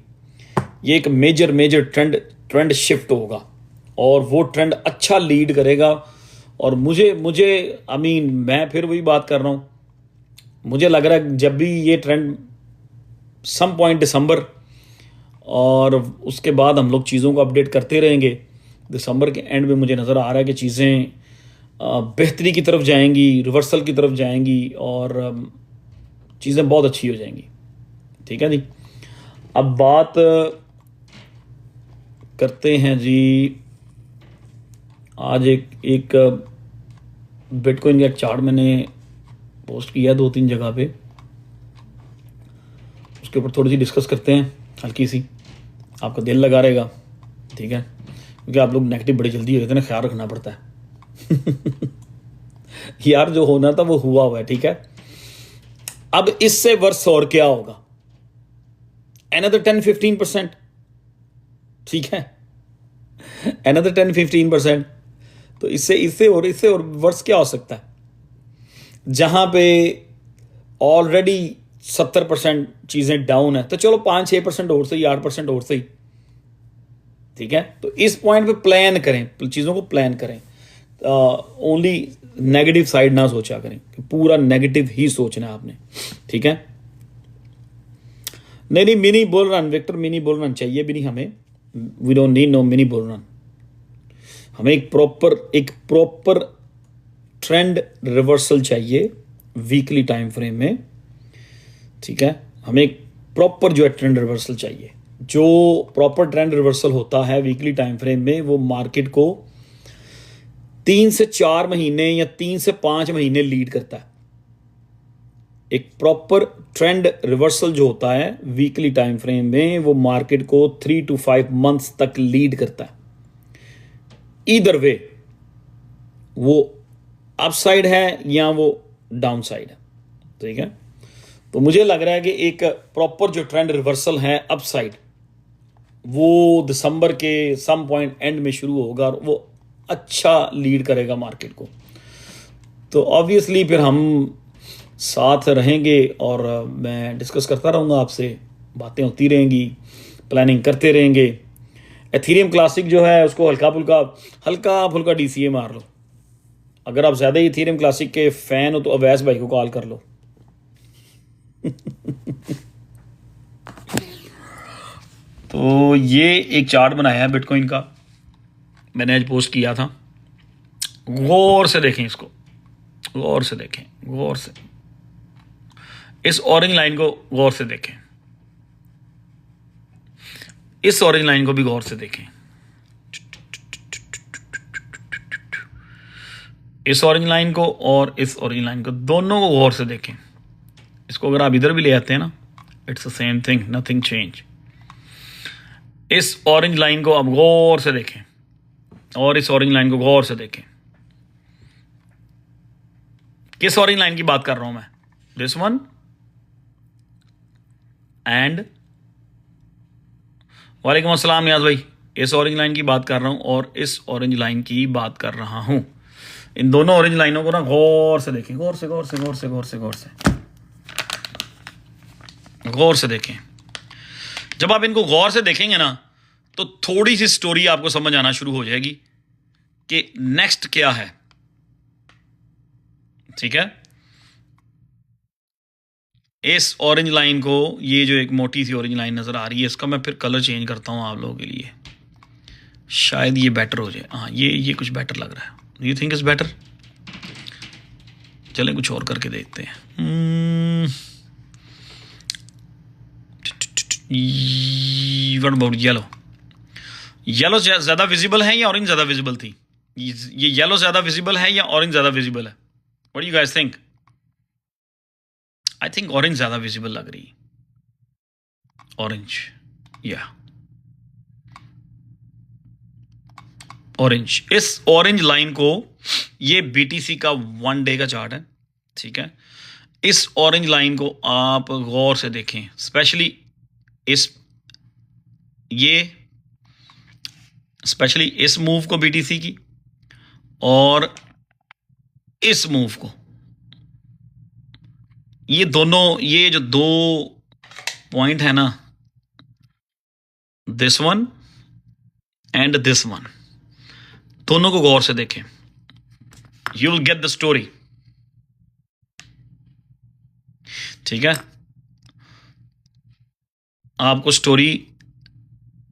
ये एक मेजर ट्रेंड शिफ्ट होगा, और वो ट्रेंड अच्छा लीड करेगा। और मुझे मैं फिर वही बात कर रहा हूँ, मुझे लग रहा है जब भी ये ट्रेंड सम पॉइंट दिसंबर, और उसके बाद हम लोग चीज़ों को अपडेट करते रहेंगे, दिसंबर के एंड में मुझे नज़र आ रहा है कि चीज़ें बेहतरी की तरफ जाएंगी, रिवर्सल की तरफ जाएंगी, और चीज़ें बहुत अच्छी हो जाएंगी, ठीक है जी। अब बात करते हैं जी, आज एक बिटकॉइन का चार्ट मैंने पोस्ट किया 2-3 जगह पे, उसके ऊपर थोड़ी सी डिस्कस करते हैं, हल्की सी, आपका दिल लगा रहेगा, ठीक है, क्योंकि आप लोग नेगेटिव बड़ी जल्दी हो जाते हैं ना, ख्याल रखना पड़ता है। यार जो होना था वो हुआ है, ठीक है। अब इससे वर्ष और क्या होगा, another 10-15%, ठीक है, another 10-15%। तो इससे और वर्स क्या हो सकता है? जहां पे ऑलरेडी 70% चीजें डाउन है, तो चलो 5-6% और सही, 8% और सही, ठीक है। तो इस पॉइंट पे प्लान करें, चीजों को प्लान करें, ओनली नेगेटिव साइड ना सोचा करें कि पूरा नेगेटिव ही सोचना है आपने, ठीक है। नहीं, mini bull run Victor, mini bull run चाहिए भी नहीं हमें, we don't need no mini bull run. हमें एक प्रॉपर ट्रेंड रिवर्सल चाहिए वीकली टाइम फ्रेम में, ठीक है। हमें एक प्रॉपर जो है ट्रेंड रिवर्सल चाहिए। जो प्रॉपर ट्रेंड रिवर्सल होता है वीकली टाइम फ्रेम में, वो मार्केट को 3 से 4 महीने या 3 से 5 महीने लीड करता है। एक प्रॉपर ट्रेंड रिवर्सल जो होता है वीकली टाइम फ्रेम में, वो मार्केट को 3 to 5 मंथ्स तक लीड करता है। ईदर वे वो अपसाइड है या वो डाउन साइड है, ठीक है। तो मुझे लग रहा है कि एक प्रॉपर जो ट्रेंड रिवर्सल है अपसाइड, वो दिसंबर के सम पॉइंट एंड में शुरू होगा और वो अच्छा लीड करेगा मार्केट को। तो ऑब्वियसली फिर हम साथ रहेंगे और मैं डिस्कस करता रहूँगा आपसे, बातें होती रहेंगी, प्लानिंग करते रहेंगे। एथीरियम क्लासिक जो है उसको हल्का फुल्का DCA मार लो। अगर आप ज़्यादा ही एथीरियम क्लासिक के फ़ैन हो तो अवैस भाई को कॉल कर लो। तो ये एक चार्ट बनाया है बिटकॉइन का, मैंने आज पोस्ट किया था। गौर से देखें इसको, गौर से देखें, गौर से इस ऑरेंज लाइन को गौर से देखें, इस ऑरेंज लाइन को भी गौर से देखें, इस ऑरेंज लाइन को और इस ऑरेंज लाइन को, दोनों को गौर से देखें। इसको अगर आप इधर भी ले आते हैं ना, it's the same thing, nothing change. इस ऑरेंज लाइन को आप गौर से देखें और इस ऑरेंज लाइन को गौर से देखें। किस ऑरेंज लाइन की बात कर रहा हूं मैं? दिस वन एंड, वालेकुम अस्सलाम याद भाई, इस ऑरेंज लाइन की बात कर रहा हूं और इस ऑरेंज लाइन की बात कर रहा हूं। इन दोनों ऑरेंज लाइनों को ना गौर से देखें, गौर से गौर से गौर से गौर से गौर से गौर से देखें। जब आप इनको गौर से देखेंगे ना, तो थोड़ी सी स्टोरी आपको समझ आना शुरू हो जाएगी कि नेक्स्ट क्या है, ठीक है। इस ऑरेंज लाइन को, ये जो एक मोटी सी ऑरेंज लाइन नजर आ रही है, इसका मैं फिर कलर चेंज करता हूं आप लोगों के लिए, शायद ये बेटर हो जाए। हाँ, ये कुछ बेटर लग रहा है। You think is better? चलें कुछ और करके देखते हैं। What about yellow? येलो ज्यादा विजिबल है या ऑरेंज ज्यादा विजिबल थी? ये येलो ज्यादा विजिबल है या ऑरेंज ज्यादा विजिबल है? What do you guys think? I think orange ज्यादा विजिबल लग रही। ऑरेंज, या ऑरेंज। इस ऑरेंज लाइन को, ये BTC का 1 डे का चार्ट है, ठीक है। इस ऑरेंज लाइन को आप गौर से देखें, स्पेशली इस मूव को, BTC की, और इस मूव को। ये दोनों, ये जो दो पॉइंट है ना, this one and this one, दोनों को गौर से देखें। You will get the story, ठीक है। आपको स्टोरी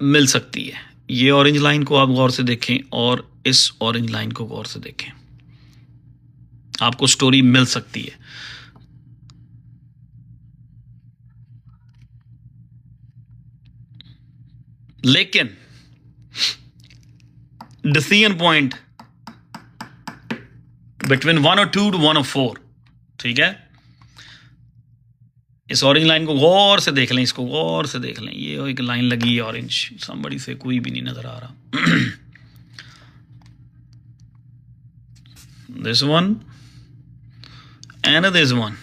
मिल सकती है। ये ऑरेंज लाइन को आप गौर से देखें और इस ऑरेंज लाइन को गौर से देखें, आपको स्टोरी मिल सकती है। लेकिन डिसीजन पॉइंट बिटवीन 102 to 104, ठीक है। इस ऑरेंज लाइन को गौर से देख लें, इसको गौर से देख लें। ये एक लाइन लगी है ऑरेंज, समबड़ी से कोई भी नहीं नजर आ रहा। This one and this one,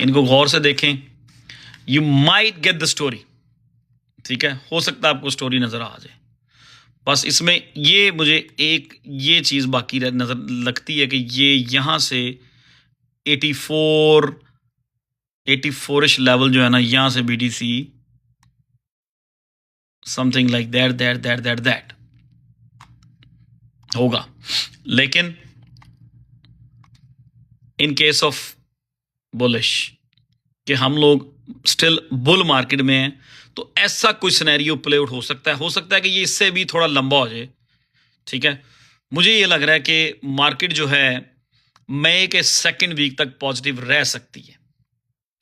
इनको गौर से देखें, you might get the story, ठीक है, हो सकता है आपको स्टोरी नज़र आ जाए। बस इसमें ये मुझे एक ये चीज़ बाकी नज़र लगती है कि ये यहाँ से 84 84ish लेवल जो है ना, यहाँ से BTC समथिंग लाइक दैट होगा। लेकिन इन केस ऑफ बुलिश कि हम लोग स्टिल बुल मार्केट में हैं, तो ऐसा कोई सिनेरियो प्ले आउट हो सकता है कि ये इससे भी थोड़ा लंबा हो जाए। ठीक है, मुझे ये लग रहा है कि मार्केट जो है मई के सेकंड वीक तक पॉजिटिव रह सकती है।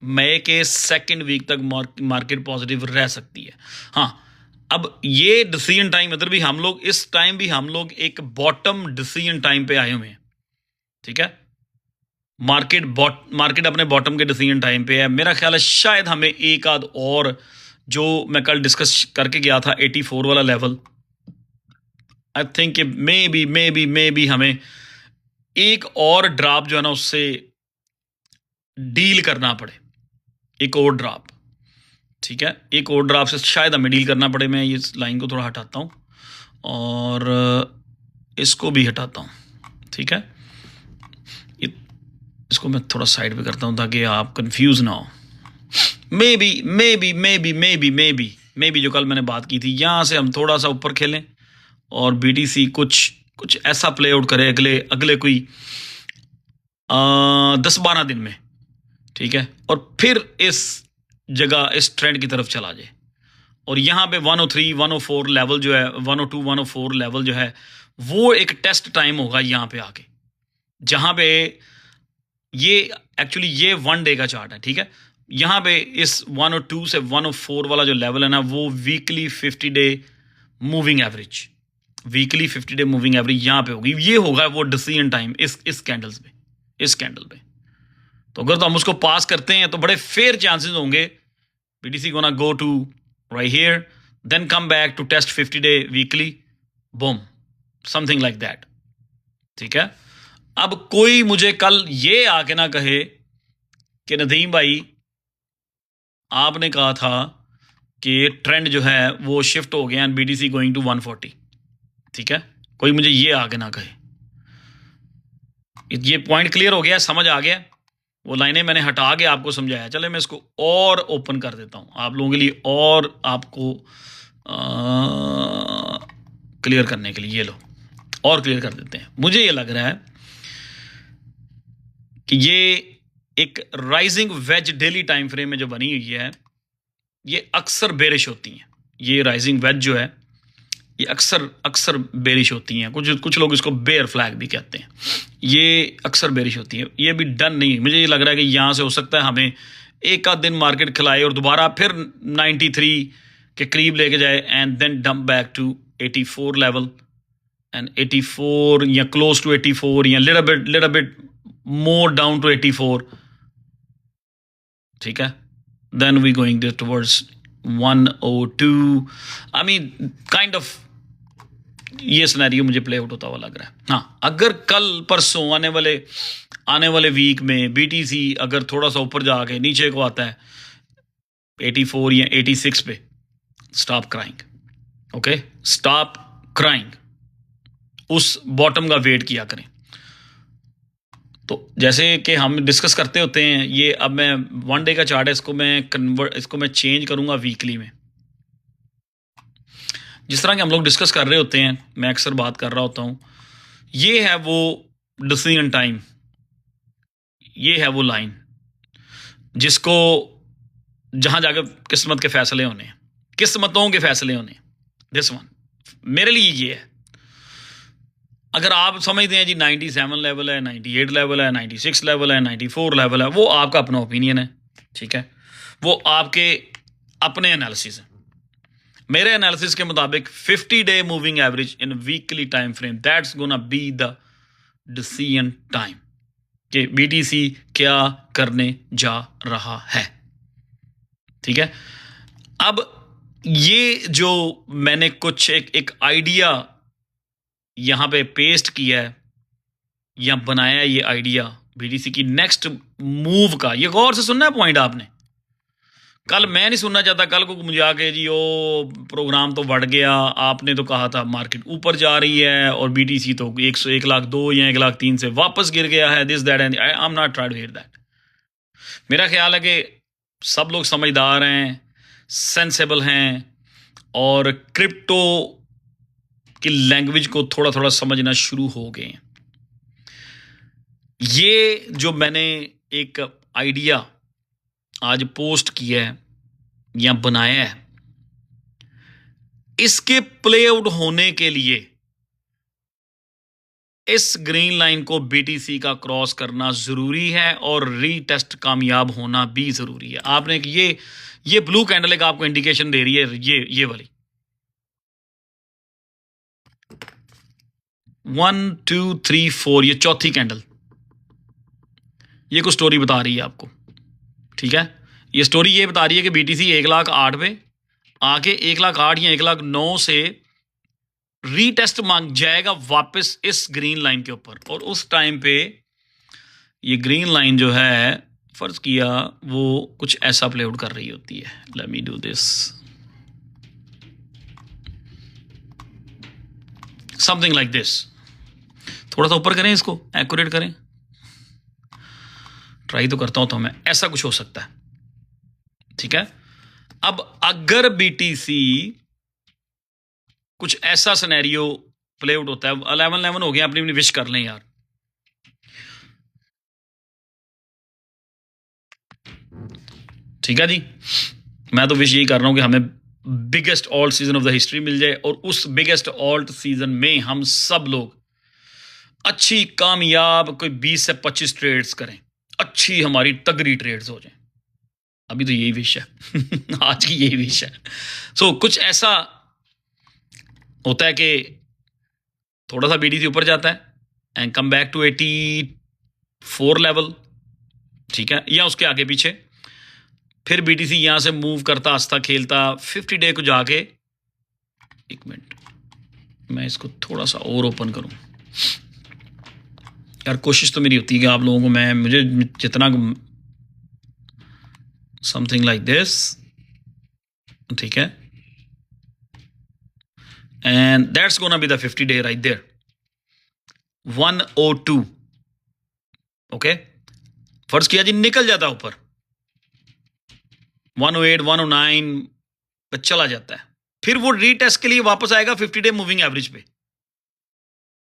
मई के सेकंड वीक तक मार्केट पॉजिटिव रह सकती है। हाँ, अब ये डिसीजन टाइम इधर भी हम लोग इस टाइम भी हम लोग एक बॉटम डिसीजन टाइम पे आए हुए हैं। ठीक है, मार्केट अपने बॉटम के डिसीजन टाइम पे है। मेरा ख्याल है शायद हमें एक आध और, जो मैं कल डिस्कस करके गया था 84 वाला level, I think may be हमें एक और ड्रॉप जो है ना उससे डील करना पड़े, एक और ड्रॉप। ठीक है, एक और ड्रॉप से शायद हमें डील करना पड़े। मैं इस लाइन को थोड़ा हटाता हूँ और इसको भी हटाता हूँ। ठीक है, इसको मैं थोड़ा साइड पे करता हूँ ताकि आप कंफ्यूज ना हो। मे बी जो कल मैंने बात की थी, यहाँ से हम थोड़ा सा ऊपर खेलें और BTC कुछ ऐसा प्ले आउट करे अगले कोई 10-12 दिन में। ठीक है, और फिर इस जगह इस ट्रेंड की तरफ चला जाए और यहाँ पे 103 104 लेवल जो है, 102 104 लेवल जो है, वो एक टेस्ट टाइम होगा यहाँ पे आके, जहाँ पे ये एक्चुअली ये 1 डे का चार्ट है। ठीक है, यहाँ पे इस 102 से 104 वाला जो लेवल है ना, वो वीकली 50 डे मूविंग एवरेज, यहाँ पे होगी। ये होगा वो डिसीजन टाइम इस कैंडल्स पे, इस कैंडल पे। तो अगर तो हम उसको पास करते हैं तो बड़े फेयर चांसेस होंगे BTC gonna go to right here, then come back to test 50 day weekly, boom, something like that. ठीक है, अब कोई मुझे कल ये आके ना कहे कि नदीम भाई आपने कहा था कि ट्रेंड जो है वो शिफ्ट हो गया एंड BTC गोइंग टू 140। ठीक है, कोई मुझे ये आके ना कहे। ये पॉइंट क्लियर हो गया, समझ आ गया। वो लाइनें मैंने हटा के आपको समझाया। चले मैं इसको और ओपन कर देता हूँ आप लोगों के लिए, और आपको क्लियर करने के लिए। ये लो, और क्लियर कर देते हैं। मुझे ये लग रहा है कि ये एक rising veg daily time frame में जो बनी हुई है, ये अक्सर बेरिश होती हैं। ये राइजिंग वेज जो है ये अक्सर बेरिश होती हैं। कुछ लोग इसको बेयर फ्लैग भी कहते हैं। ये अक्सर बेरिश होती है। ये भी डन नहीं, मुझे ये लग रहा है कि यहाँ से हो सकता है हमें एक आध दिन मार्केट खिलाए और दोबारा फिर 93 के करीब लेके जाए and then dump back to 84 level and 84 या क्लोज टू 84 या little bit more down to 84। ठीक है, then we going there towards 102। I mean kind of ये सिनेरियो मुझे प्ले आउट होता हुआ लग रहा है। हाँ, अगर कल परसों आने वाले वीक में BTC अगर थोड़ा सा ऊपर जाके नीचे को आता है 84 या 86 पे, stop crying. Okay, stop crying, उस बॉटम का वेट किया करें। तो जैसे कि हम डिस्कस करते होते हैं, ये अब मैं 1 डे का चार्ट है, इसको मैं चेंज करूंगा वीकली में। जिस तरह के हम लोग डिस्कस कर रहे होते हैं, मैं अक्सर बात कर रहा होता हूँ, ये है वो डिसीजन टाइम, ये है वो लाइन जिसको जहां जाकर किस्मत के फैसले होने, किस्मतों के फैसले होने। दिस वन मेरे लिए ये है। अगर आप समझते हैं जी 97 लेवल है, 98 लेवल है, 96 लेवल है, 94 लेवल है, वो आपका अपना ओपिनियन है। ठीक है, वो आपके अपने एनालिसिस है। मेरे एनालिसिस के मुताबिक 50 day moving average in weekly time frame, that's gonna be the decision time कि BTC क्या करने जा रहा है। ठीक है, अब ये जो मैंने कुछ एक आइडिया यहां पे पेस्ट किया है या बनाया है, ये आइडिया BTC की नेक्स्ट मूव का, ये गौर से सुनना है पॉइंट आपने। कल मैं नहीं सुनना चाहता कल को मुझे आके जी ओ प्रोग्राम तो बढ़ गया, आपने तो कहा था मार्केट ऊपर जा रही है और बीटीसी तो 101,02 या 103 से वापस गिर गया है, this that and I am not try to hear that. मेरा ख्याल है कि सब लोग समझदार हैं, सेंसेबल हैं और क्रिप्टो की लैंग्वेज को थोड़ा थोड़ा समझना शुरू हो गए हैं। ये जो मैंने एक आइडिया आज पोस्ट किया है या बनाया है, इसके प्ले आउट होने के लिए इस ग्रीन लाइन को बीटीसी का क्रॉस करना जरूरी है और रीटेस्ट कामयाब होना भी जरूरी है। आपने ये ब्लू कैंडल एक आपको इंडिकेशन दे रही है, ये वाली 1 2 3 4, ये चौथी कैंडल, ये कुछ स्टोरी बता रही है आपको, ठीक है। ये स्टोरी ये बता रही है कि बीटीसी 1,08,000 पे आके 1,08,000 या 1,09,000 से रीटेस्ट मांग जाएगा वापस इस ग्रीन लाइन के ऊपर, और उस टाइम पे ये ग्रीन लाइन जो है फर्ज किया वो कुछ ऐसा प्ले आउट कर रही होती है। Let me do this, something like this. थोड़ा सा ऊपर करें, इसको एक्यूरेट करें, ट्राई तो करता हूं, तो मैं ऐसा कुछ हो सकता है, ठीक है। अब अगर बीटीसी कुछ ऐसा सिनेरियो प्ले आउट होता है, 11-11 हो गया, अपनी अपनी विश कर लें यार। ठीक है जी, मैं तो विश यही कर रहा हूं कि हमें biggest alt season of the history मिल जाए और उस बिगेस्ट ऑल्ट सीजन में हम सब लोग अच्छी कामयाब कोई 20 से 25 ट्रेड्स करें, अच्छी हमारी तगड़ी ट्रेड्स हो जाए। अभी तो यही विश है आज की यही विश है। सो कुछ ऐसा होता है कि थोड़ा सा बीटीसी ऊपर जाता है and come back to 84 level, ठीक है, या उसके आगे पीछे, फिर बीटीसी यहां से मूव करता हंसता खेलता 50 डे को जाके, एक मिनट मैं इसको थोड़ा सा और ओपन करूं यार, कोशिश तो मेरी होती है कि आप लोगों को मुझे जितना समथिंग लाइक दिस, ठीक है, and that's gonna be the 50 day right there, 102, okay. फर्ज किया जी निकल जाता ऊपर 108 109 पे चला जाता है, फिर वो रीटेस्ट के लिए वापस आएगा 50 डे मूविंग एवरेज पे।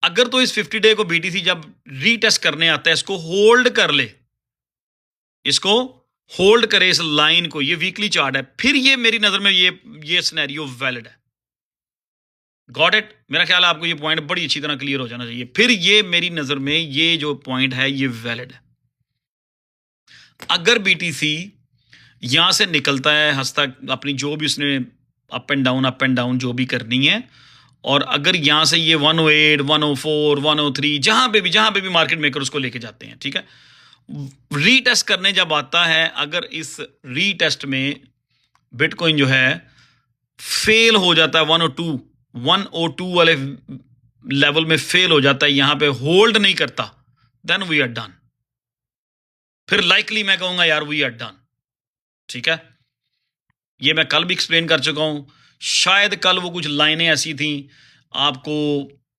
अगर तो इस 50 डे को बीटीसी जब रीटेस्ट करने आता है, इसको होल्ड कर ले, इसको होल्ड करे इस लाइन को, ये वीकली चार्ट है, फिर ये मेरी नजर में ये सिनेरियो वैलिड है। Got it? मेरा ख्याल है आपको ये पॉइंट बड़ी अच्छी तरह क्लियर हो जाना चाहिए। फिर ये मेरी नजर में ये जो पॉइंट है ये वैलिड है। अगर बीटीसी यहां से निकलता है हंसता, अपनी जो भी उसने अप एंड डाउन जो भी करनी है, और अगर यहां से ये 108 104 103 जहां पे भी मार्केट मेकर उसको लेके जाते हैं, ठीक है, रीटेस्ट करने जब आता है, अगर इस रीटेस्ट में बिटकॉइन जो है फेल हो जाता है 102 वाले लेवल में फेल हो जाता है, यहां पे होल्ड नहीं करता, देन वी आर डन। फिर लाइकली मैं कहूंगा यार वी आर डन, ठीक है। ये मैं कल भी एक्सप्लेन कर चुका हूं, शायद कल वो कुछ लाइनें ऐसी थी आपको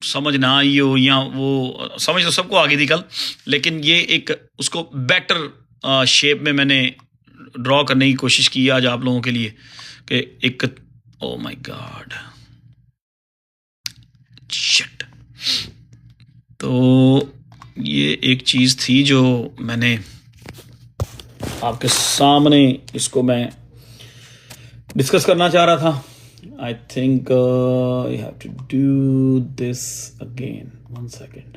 समझ ना आई हो, या वो समझ तो सबको आ गई थी कल, लेकिन ये एक उसको बेटर शेप में मैंने ड्रॉ करने की कोशिश की आज आप लोगों के लिए कि एक, ओ माय गॉड शिट, तो ये एक चीज़ थी जो मैंने आपके सामने इसको मैं डिस्कस करना चाह रहा था। I think you have to do this again. 1 second.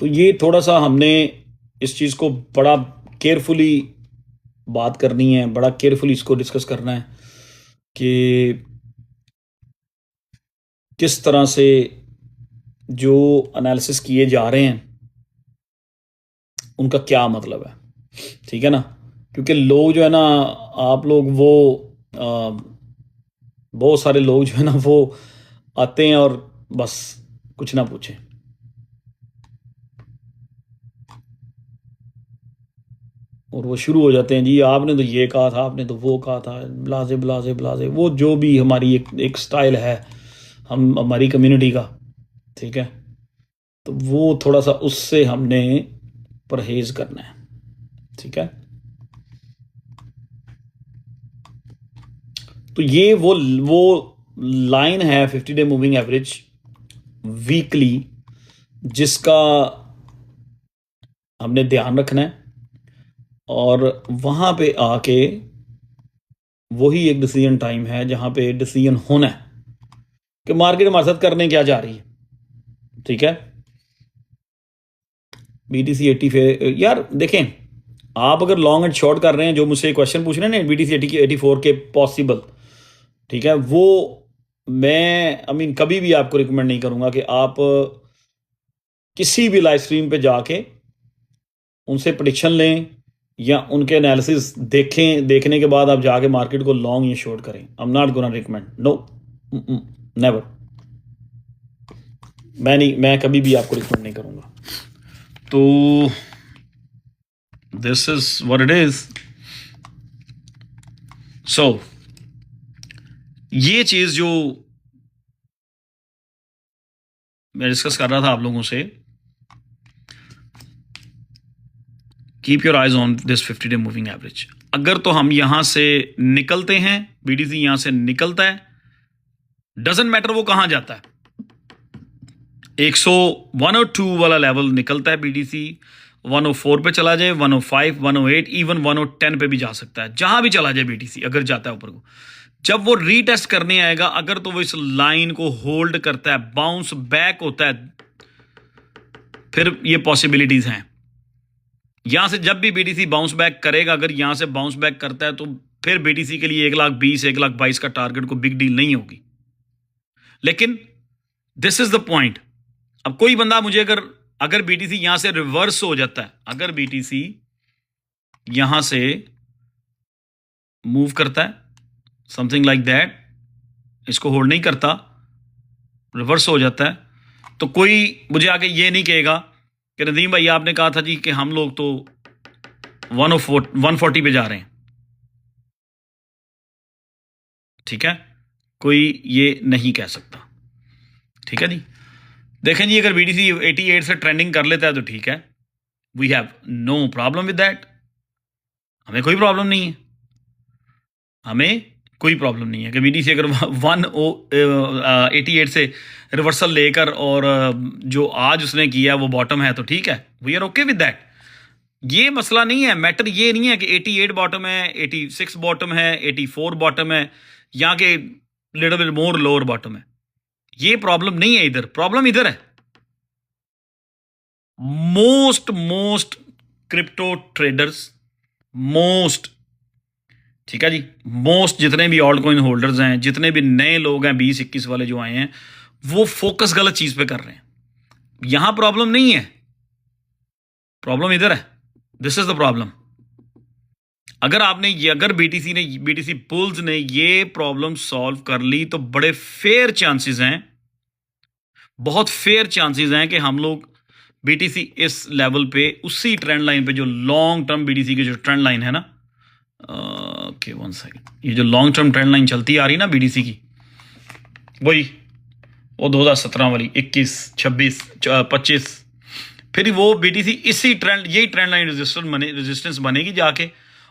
तो ये थोड़ा सा हमने इस चीज़ को बड़ा केयरफुली बात करनी है, बड़ा केयरफुली इसको डिस्कस करना है कि किस तरह से जो एनालिसिस किए जा रहे हैं उनका क्या मतलब है, ठीक है ना। क्योंकि लोग जो है ना, आप लोग वो बहुत सारे लोग जो है ना वो आते हैं और बस कुछ ना पूछें। और वो शुरू हो जाते हैं, जी आपने तो ये कहा था, आपने तो वो कहा था, ब्लाजे ब्लाजे ब्लाजे, वो जो भी हमारी एक स्टाइल है हम हमारी कम्युनिटी का, ठीक है। तो वो थोड़ा सा उससे हमने परहेज करना है, ठीक है। तो ये वो लाइन है 50 डे मूविंग एवरेज वीकली, जिसका हमने ध्यान रखना है, और वहां पे आके वही एक डिसीजन टाइम है जहां पे डिसीजन होना है कि मार्केट हमारे साथ करने क्या जा रही है, ठीक है। BTC 80 यार देखें, आप अगर लॉन्ग एंड शॉर्ट कर रहे हैं, जो मुझसे क्वेश्चन पूछ रहे हैं ना BTC 80 84 के पॉसिबल, ठीक है, वो मैं कभी भी आपको रिकमेंड नहीं करूंगा कि आप किसी भी लाइव स्ट्रीम पे जाके उनसे प्रेडिक्शन लें या उनके एनालिसिस देखें, देखने के बाद आप जाके मार्केट को लॉन्ग या शॉर्ट करें। I am not gonna recommend, no, never. मैं कभी भी आपको रिकमेंड नहीं करूंगा। तो this is what it is. So ये चीज जो मैं डिस्कस कर रहा था आप लोगों से, keep your eyes on this 50 day moving average. अगर तो हम यहां से निकलते हैं, BTC यहां से निकलता है, डजंट मैटर वो कहां जाता है, 102 वाला लेवल निकलता है BTC, 104 पे चला जाए, 105, 108, इवन 110 पे भी जा सकता है, जहां भी चला जाए BTC अगर जाता है ऊपर को। जब वो रीटेस्ट करने आएगा, अगर तो वो इस लाइन को होल्ड करता है, बाउंस बैक होता है, फिर ये पॉसिबिलिटीज हैं। यहां से जब भी BTC बाउंस बैक करेगा, अगर यहां से बाउंस बैक करता है, तो फिर BTC के लिए 1,20,000 1,22,000 का टारगेट को बिग डील नहीं होगी। लेकिन दिस इज द पॉइंट। अब कोई बंदा मुझे अगर BTC यहां से रिवर्स हो जाता है, अगर BTC यहां से मूव करता है समथिंग लाइक दैट, इसको होल्ड नहीं करता, रिवर्स हो जाता है, तो कोई मुझे आके ये नहीं कहेगा कि नदीम भाई आपने कहा था जी कि हम लोग तो 140 पे जा रहे हैं, ठीक है, कोई ये नहीं कह सकता, ठीक है जी। देखें जी, अगर BTC 88 से ट्रेंडिंग कर लेता है तो ठीक है, we have no problem with that, हमें कोई प्रॉब्लम नहीं है, हमें कोई प्रॉब्लम नहीं है कि BTC अगर 88 से रिवर्सल लेकर और जो आज उसने किया वो बॉटम है तो ठीक है, we are okay with that. ये मसला नहीं है, मैटर ये नहीं है कि 88 बॉटम है, 86 बॉटम है, 84 बॉटम है, यहाँ के little bit more lower bottom है, ये प्रॉब्लम नहीं है इधर, प्रॉब्लम इधर है। मोस्ट क्रिप्टो ट्रेडर्स, मोस्ट, ठीक है जी, मोस्ट जितने भी ऑल्ट कॉइन होल्डर्स हैं, जितने भी नए लोग हैं 20-21 वाले जो आए हैं, वो फोकस गलत चीज पे कर रहे हैं। यहां प्रॉब्लम नहीं है, प्रॉब्लम इधर है, दिस इज द प्रॉब्लम। अगर BTC बुल्स ने ये प्रॉब्लम सॉल्व कर ली तो बड़े फेयर चांसेस हैं, बहुत फेयर चांसेस हैं कि हम लोग BTC इस लेवल पे, उसी ट्रेंड लाइन पे, जो लॉन्ग टर्म BTC की जो ट्रेंड लाइन है ना, ओके वन सेकंड, ये जो लॉन्ग टर्म ट्रेंड लाइन चलती आ रही ना BTC की, वही वो 2017 वाली 21, 26, 25, फिर वो BTC यही ट्रेंड लाइन रेजिस्टेंस बनेगी जाके,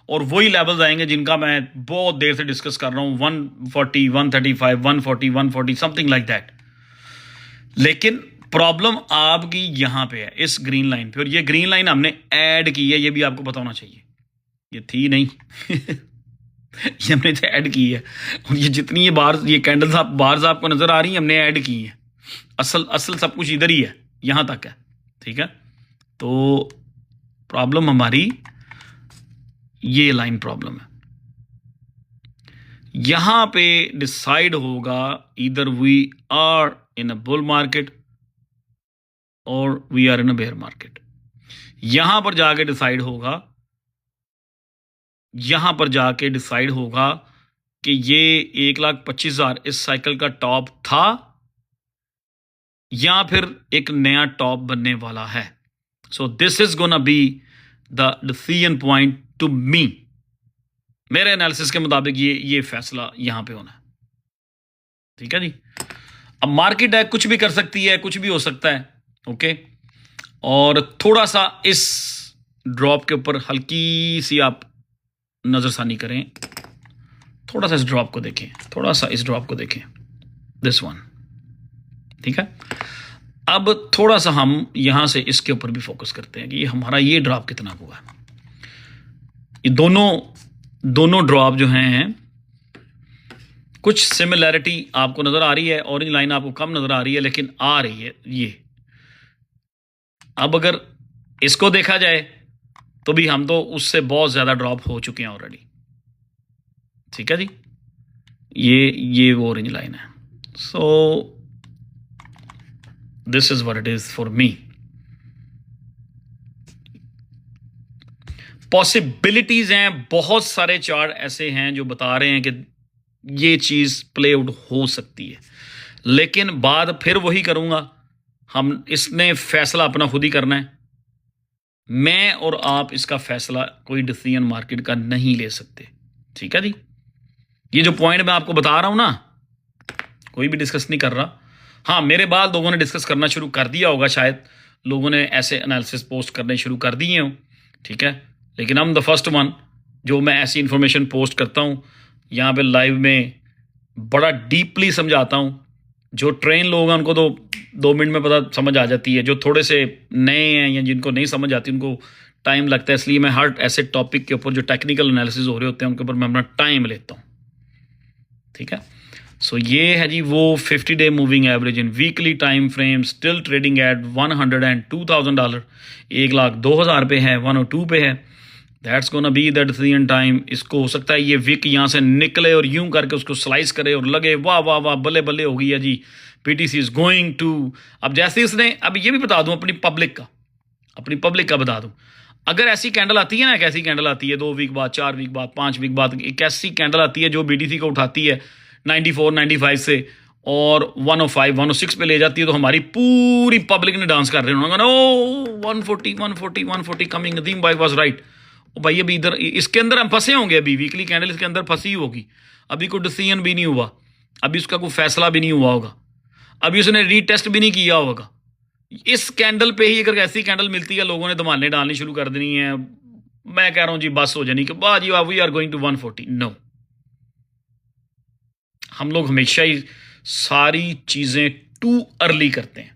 और वही लेवल्स आएंगे जिनका मैं बहुत देर से डिस्कस कर रहा हूं, 140, 135, 140, 140 समथिंग लाइक दैट। लेकिन प्रॉब्लम आपकी यहां पे है, इस ग्रीन लाइन पे, और ये ग्रीन लाइन हमने ऐड की है, ये भी आपको पता होना चाहिए, ये थी नहीं ये हमने तो ऐड की है, और ये जितनी ये कैंडल्स बार्स आपको नजर आ रही है, हमने ऐड की है, असल सब कुछ इधर ही है, यहां तक है, ठीक है। तो प्रॉब्लम हमारी ये लाइन प्रॉब्लम है, यहां पे डिसाइड होगा इधर we are in a bull market और we are in a bear market. यहां पर जाके डिसाइड होगा, यहां पर जाके डिसाइड होगा कि ये 1,25,000 इस साइकिल का टॉप था या फिर एक नया टॉप बनने वाला है। So this is gonna be the decision point to me, मेरे एनालिसिस के मुताबिक ये फैसला यहां पे होना है। ठीक है जी। अब मार्केट है, कुछ भी कर सकती है, कुछ भी हो सकता है। ओके, और थोड़ा सा इस ड्रॉप के ऊपर हल्की सी आप नजरसानी करें, थोड़ा सा इस ड्रॉप को देखें, थोड़ा सा इस ड्रॉप को देखें, दिस वन। ठीक है, अब थोड़ा सा हम यहां से इसके ऊपर भी फोकस करते हैं कि हमारा ये ड्रॉप कितना हुआ। ये दोनों ड्रॉप जो हैं, कुछ सिमिलैरिटी आपको नजर आ रही है, ऑरेंज लाइन आपको कम नजर आ रही है, लेकिन आ रही है ये। अब अगर इसको देखा जाए तो भी हम तो उससे बहुत ज्यादा ड्रॉप हो चुके हैं ऑलरेडी। ठीक है जी, ये वो ऑरेंज लाइन है। So this is what it is for me. Possibilities हैं, बहुत सारे चार्ट ऐसे हैं जो बता रहे हैं कि ये चीज प्ले आउट हो सकती है, लेकिन बात फिर वही करूंगा, हम इसने फैसला अपना खुद ही करना है। मैं और आप इसका फैसला कोई डिसीजन मार्केट का नहीं ले सकते। ठीक है जी, ये जो पॉइंट मैं आपको बता रहा हूं ना, कोई भी डिस्कस नहीं कर रहा। हाँ, मेरे बाद लोगों ने डिस्कस करना शुरू कर दिया होगा, शायद लोगों ने ऐसे एनालिसिस पोस्ट करने शुरू कर दिए हो। ठीक है, लेकिन I'm द फर्स्ट वन जो मैं ऐसी इंफॉर्मेशन पोस्ट करता हूँ यहाँ पे लाइव में, बड़ा डीपली समझाता हूँ। जो ट्रेन लोग हैं उनको तो 2 मिनट में पता समझ आ जाती है, जो थोड़े से नए हैं या जिनको नहीं समझ आती उनको टाइम लगता है। इसलिए मैं हर ऐसे टॉपिक के ऊपर जो टेक्निकल एनालिसिस हो रहे होते हैं उनके ऊपर मैं अपना टाइम लेता हूँ। ठीक है, सो ये है जी वो 50 day moving average in weekly time frame, still trading at $102,000, $1,02,000 पे है, 102 पे है। That's gonna be the decision time. इसको हो सकता है ये विक यहाँ से निकले और यूं करके उसको स्लाइस करे और लगे वाह वाह वाह बल्ले बल्ले हो गई है जी, पीटीसी इज गोइंग टू। अब जैसे इसने, अब ये भी बता दूं अपनी पब्लिक का बता दूं, अगर ऐसी कैंडल आती है ना, एक ऐसी कैंडल आती है 2 वीक बाद, 4 वीक बाद, 5 वीक बाद, एक ऐसी कैंडल आती है जो बीटीसी को उठाती है 94 95 से और 105 106 पे ले जाती है, तो हमारी पूरी पब्लिक ने डांस कर रहे होंगे, नो 140 140 140 कमिंग, नदीम भाई वाज राइट। भाई अभी इधर इसके अंदर हम फंसे होंगे, अभी वीकली कैंडल इसके अंदर फंसी होगी, अभी कोई डिसीजन भी नहीं हुआ, अभी उसका कोई फैसला भी नहीं हुआ होगा, अभी उसने रीटेस्ट भी नहीं किया होगा। इस कैंडल पे ही अगर ऐसी कैंडल मिलती है, लोगों ने धमालें डालनी शुरू कर देनी है। मैं कह रहा हूं जी बस हो जानी कि वाह जी वाह we are going to 140। No, हम लोग हमेशा ही सारी चीजें टू अर्ली करते हैं।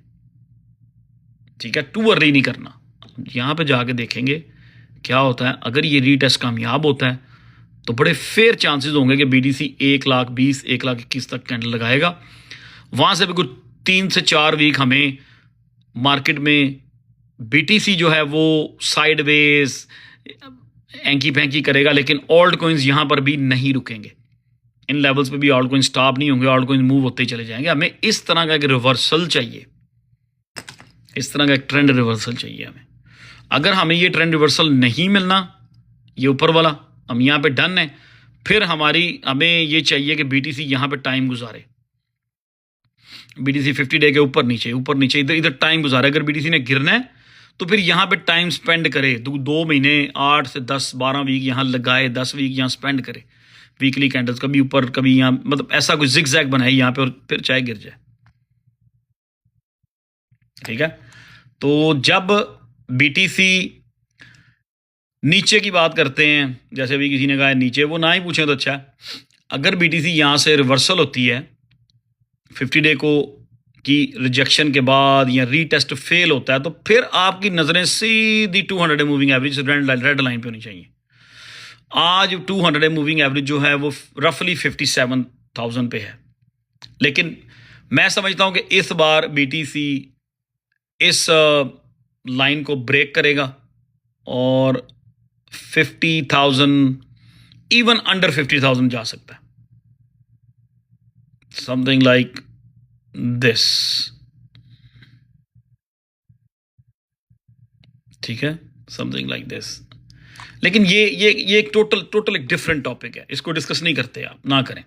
ठीक है, टू अर्ली नहीं करना। यहां पे जाके देखेंगे क्या होता है। अगर ये रीटेस्ट कामयाब होता है तो बड़े फेयर चांसेस होंगे कि बीडीसी 1,20,000 1,21,000 तक कैंडल लगाएगा। वहां से भी कुछ 3 से 4 वीक हमें मार्केट में बीटीसी जो है वो साइडवेज एंकी फैंकी करेगा, लेकिन ऑल्ट कॉइन्स यहां पर भी नहीं रुकेंगे। इन लेवल्स पे भी ऑल्ट कॉइन्स स्टॉप नहीं होंगे, ऑल्ट कॉइन्स मूव होते ही चले जाएंगे। हमें इस तरह का एक रिवर्सल चाहिए, इस तरह का एक ट्रेंड रिवर्सल चाहिए हमें। अगर हमें ये ट्रेंड रिवर्सल नहीं मिलना, ये ऊपर वाला, हम यहाँ पे डन है, फिर हमें ये चाहिए कि बीटीसी यहाँ पे टाइम गुजारे, बीटीसी 50 डे के ऊपर नीचे इधर टाइम गुजारे। अगर बीटीसी ने गिरना है तो फिर यहाँ पे टाइम स्पेंड करे, 2 महीने 8 से 10 12 वीक यहाँ लगाए, 10 वीक यहाँ स्पेंड करे वीकली कैंडल्स, कभी ऊपर कभी यहाँ, मतलब ऐसा कुछ जिग जैग बनाए यहाँ पे और फिर चाहे गिर जाए। ठीक है, तो जब बीटीसी नीचे की बात करते हैं, जैसे भी किसी ने कहा है नीचे, वो ना ही पूछें तो अच्छा है। अगर बीटीसी यहां से रिवर्सल होती है 50 डे को की रिजेक्शन के बाद या रीटेस्ट फेल होता है, तो फिर आपकी नजरें सीधी 200 day moving average red line पे होनी चाहिए। आज 200 डे मूविंग एवरेज जो है वो रफली 57,000 पे है, लेकिन मैं समझता हूं कि इस बार बीटीसी इस लाइन को ब्रेक करेगा और 50,000 इवन अंडर 50,000 जा सकता है, समथिंग लाइक दिस। ठीक है, समथिंग लाइक दिस। लेकिन ये एक टोटल एक डिफरेंट टॉपिक है, इसको डिस्कस नहीं करते, आप ना करें।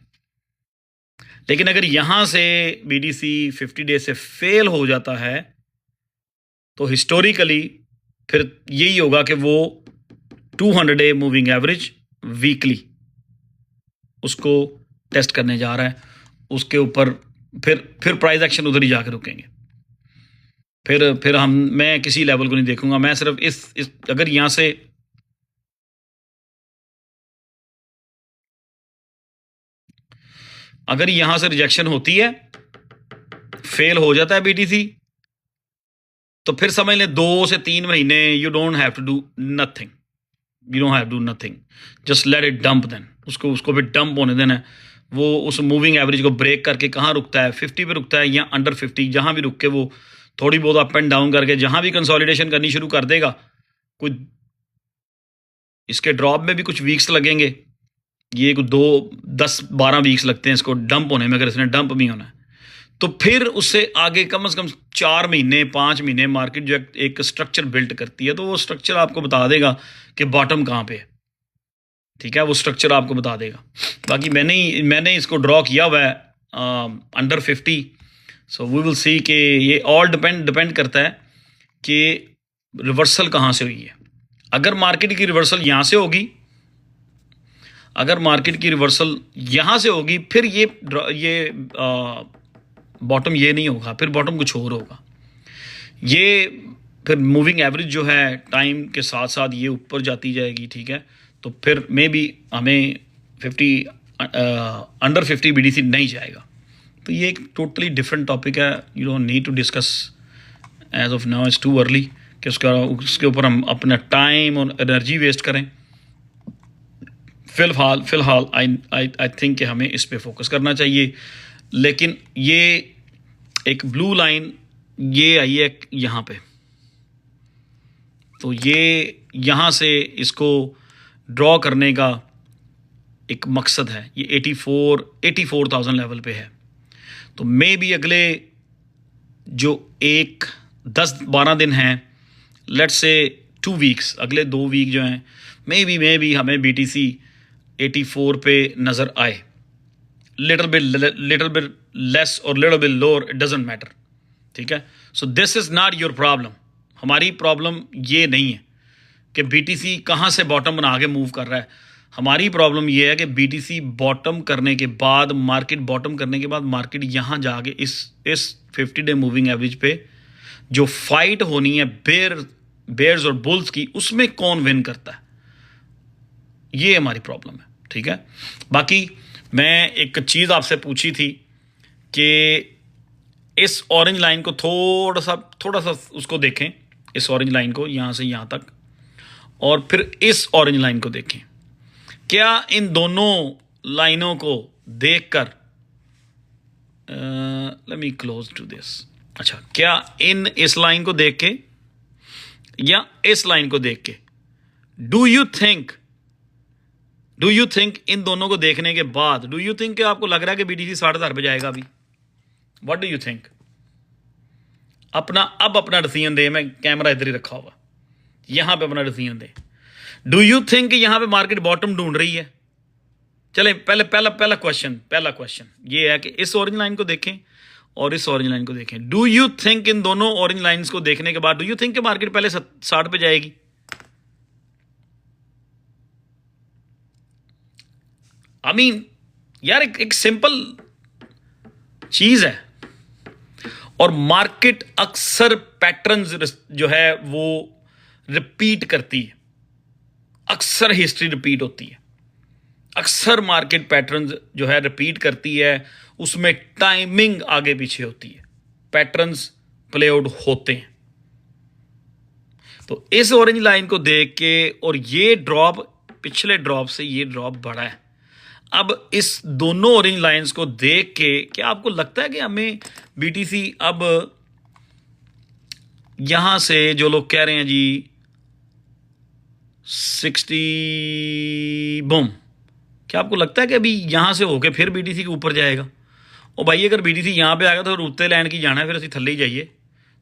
लेकिन अगर यहां से बीडीसी 50 डे से फेल हो जाता है तो हिस्टोरिकली फिर यही होगा कि वो 200 डे मूविंग एवरेज वीकली उसको टेस्ट करने जा रहा है, उसके ऊपर फिर प्राइस एक्शन उधर ही जाकर रुकेंगे। फिर मैं किसी लेवल को नहीं देखूंगा, मैं सिर्फ इस अगर यहां से रिजेक्शन होती है, फेल हो जाता है बीटीसी, तो फिर समझ लें 2 से 3 महीने you don't have to do nothing, just let it dump. Then उसको भी डंप होने देना है। वो उस मूविंग एवरेज को ब्रेक करके कहाँ रुकता है, 50 पे रुकता है या अंडर 50, जहां भी रुक के वो थोड़ी बहुत अप एंड डाउन करके जहां भी कंसोलिडेशन करनी शुरू कर देगा, कुछ इसके ड्रॉप में भी कुछ वीक्स लगेंगे, ये 10-12 वीक्स लगते हैं इसको डंप होने में, अगर इसने डंप भी होना है तो फिर उससे आगे कम से कम 4 महीने 5 महीने मार्केट जो एक स्ट्रक्चर बिल्ड करती है, तो वो स्ट्रक्चर आपको बता देगा कि बॉटम कहाँ पे है। ठीक है, वो स्ट्रक्चर आपको बता देगा। बाकी मैंने इसको ड्रॉ किया हुआ है under 50। So we will see कि ये ऑल डिपेंड करता है कि रिवर्सल कहाँ से हुई है। अगर मार्केट की रिवर्सल यहाँ से होगी, अगर मार्केट की रिवर्सल यहाँ से होगी, फिर ये बॉटम ये नहीं होगा, फिर बॉटम कुछ और होगा। ये फिर मूविंग एवरेज जो है टाइम के साथ साथ ये ऊपर जाती जाएगी। ठीक है, तो फिर मे बी हमें 50 अंडर 50 बीडीसी नहीं जाएगा। तो ये एक टोटली डिफरेंट टॉपिक है, you don't need to discuss as of now, it's too early कि उसके ऊपर हम अपना टाइम और एनर्जी वेस्ट करें। फिलहाल आई थिंक कि हमें इस पे फोकस करना चाहिए। लेकिन ये एक ब्लू लाइन ये आई है यहाँ पे, तो ये यहाँ से इसको ड्रॉ करने का एक मकसद है। ये 84,000 लेवल पे है। तो मे बी अगले जो 10-12 दिन हैं, लेट्स से 2 वीक्स, अगले 2 वीक जो हैं, मे बी हमें बीटीसी 84 पे नज़र आए। लिटिल बिट लेस और little bit lower, it doesn't matter. ठीक है, so this is not your problem. हमारी प्रॉब्लम ये नहीं है कि बीटीसी कहाँ से बॉटम बना के मूव कर रहा है। हमारी प्रॉब्लम ये है कि बीटीसी बॉटम करने के बाद, मार्केट बॉटम करने के बाद मार्केट यहाँ जाके इस 50 डे मूविंग एवरेज पे जो फाइट होनी है बेयर्स और बुल्स की, उसमें कौन विन करता है, ये हमारी प्रॉब्लम है। ठीक है, बाकी मैं एक चीज़ आपसे पूछी थी कि इस ऑरेंज लाइन को थोड़ा सा उसको देखें, इस ऑरेंज लाइन को यहाँ से यहाँ तक, और फिर इस ऑरेंज लाइन को देखें। क्या इन दोनों लाइनों को देखकर, let me close to this, अच्छा, क्या इस लाइन को देख के या इस लाइन को देख के, डू यू थिंक इन दोनों को देखने के बाद डू यू थिंक कि आपको लग रहा है कि बीटीसी 10,500 पे जाएगा अभी? What do you think? अपना डिसीजन दे। मैं कैमरा इधर ही रखा होगा, यहां पे अपना decision they. Do you think कि यहां पे मार्केट बॉटम ढूंढ रही है? चले पहला क्वेश्चन ये है कि इस ऑरेंज लाइन को देखें और इस ऑरेंज लाइन को देखें। डू यू थिंक इन दोनों ऑरेंज लाइंस को देखने के बाद डू यू थिंक कि मार्केट पहले 60 पे जाएगी? आई मीन यार, एक सिंपल चीज है। और मार्केट अक्सर पैटर्न्स जो है वो रिपीट करती है, अक्सर हिस्ट्री रिपीट होती है, अक्सर मार्केट पैटर्न्स जो है रिपीट करती है, उसमें टाइमिंग आगे पीछे होती है, पैटर्न्स प्ले आउट होते हैं। तो इस ऑरेंज लाइन को देख के, और ये ड्रॉप पिछले ड्रॉप से ये ड्रॉप बढ़ा है, अब इस दोनों ऑरेंज लाइंस को देख के क्या आपको लगता है कि हमें बीटीसी अब यहां से, जो लोग कह रहे हैं जी 60 बूम, क्या आपको लगता है कि अभी यहां से होके फिर बीटीसी के ऊपर जाएगा? ओ भाई, अगर बीटीसी यहां पे आ गया तो उत्ते लैंड की जाना है, फिर असं थले ही जाइए,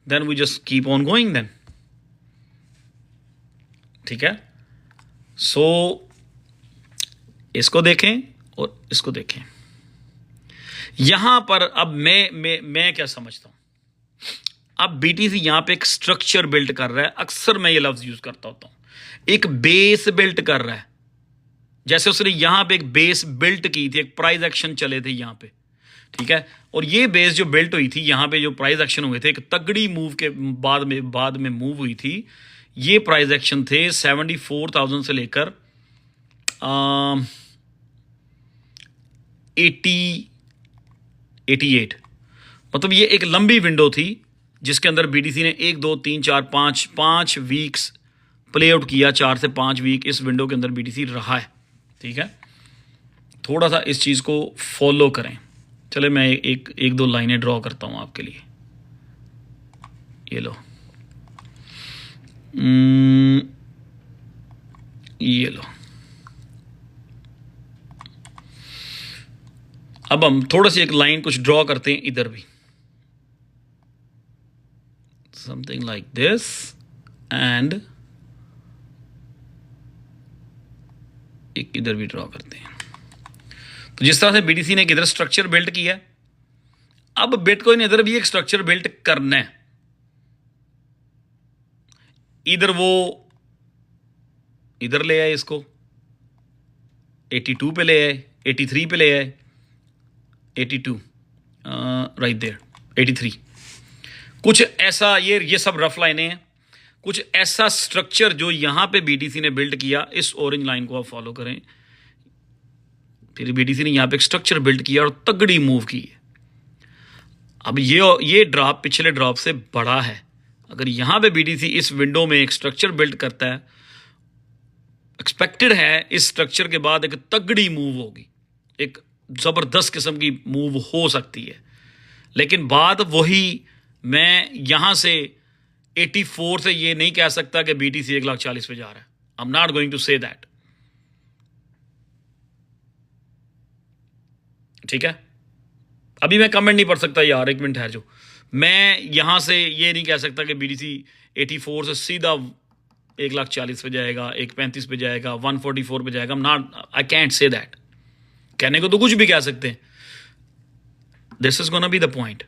then we just keep on going then. ठीक है, सो इसको देखें और इसको देखें। यहां पर अब मैं क्या समझता हूं, अब बीटीसी यहां पे एक स्ट्रक्चर बिल्ड कर रहा है। अक्सर मैं ये लफ्ज यूज करता होता हूं एक बेस बिल्ट कर रहा है, जैसे उसने यहां पे एक बेस बिल्ट की थी, एक प्राइस एक्शन चले थे यहां पे, ठीक है। और ये बेस जो बिल्ट हुई थी यहां पे, जो प्राइस एक्शन हुए थे, एक तगड़ी मूव के बाद में मूव हुई थी। ये प्राइस एक्शन थे 74,000 से लेकर 88, मतलब ये एक लंबी विंडो थी जिसके अंदर बीटीसी ने 1 2 3 4 5 वीक्स प्ले आउट किया। 4 से 5 वीक इस विंडो के अंदर बीटीसी रहा है, ठीक है। थोड़ा सा इस चीज़ को फॉलो करें। चले मैं एक दो लाइनें ड्रॉ करता हूं आपके लिए। ये लो, ये लो। अब हम थोड़ा सी एक लाइन कुछ ड्रॉ करते हैं इधर भी, समथिंग लाइक दिस, एंड एक इधर भी ड्रॉ करते हैं। तो जिस तरह से बीटीसी ने इधर स्ट्रक्चर बिल्ड किया, अब बिटकॉइन इधर भी एक स्ट्रक्चर बिल्ड करना है। इधर वो इधर ले आए, इसको 82 पे ले आए, 83 पे ले आए, 82 राइट देयर, 83। कुछ ऐसा, ये सब रफ लाइनें हैं। कुछ ऐसा स्ट्रक्चर जो यहां पे बीटीसी ने बिल्ड किया, इस ऑरेंज लाइन को आप फॉलो करें। फिर बीटीसी ने यहां पे एक स्ट्रक्चर बिल्ड किया और तगड़ी मूव की है। अब ये ड्रॉप पिछले ड्रॉप से बड़ा है। अगर यहां पे बीटीसी इस विंडो में एक स्ट्रक्चर बिल्ड करता है, एक्सपेक्टेड है इस स्ट्रक्चर के बाद एक तगड़ी मूव होगी, एक जबरदस्त किस्म की मूव हो सकती है। लेकिन बात वही, मैं यहां से 84 से ये नहीं कह सकता कि बीटीसी 1,40,000 पे जा रहा है। I am not going to say that, ठीक है। अभी मैं कमेंट नहीं पढ़ सकता यार, एक मिनट ठहर जो। मैं यहां से ये नहीं कह सकता कि बीटीसी 84 से सीधा 1,40,000 पे जाएगा, 1,35 पे जाएगा, 144 पे जाएगा। I can't say that. कहने को तो कुछ भी कह सकते हैं। This is gonna be the point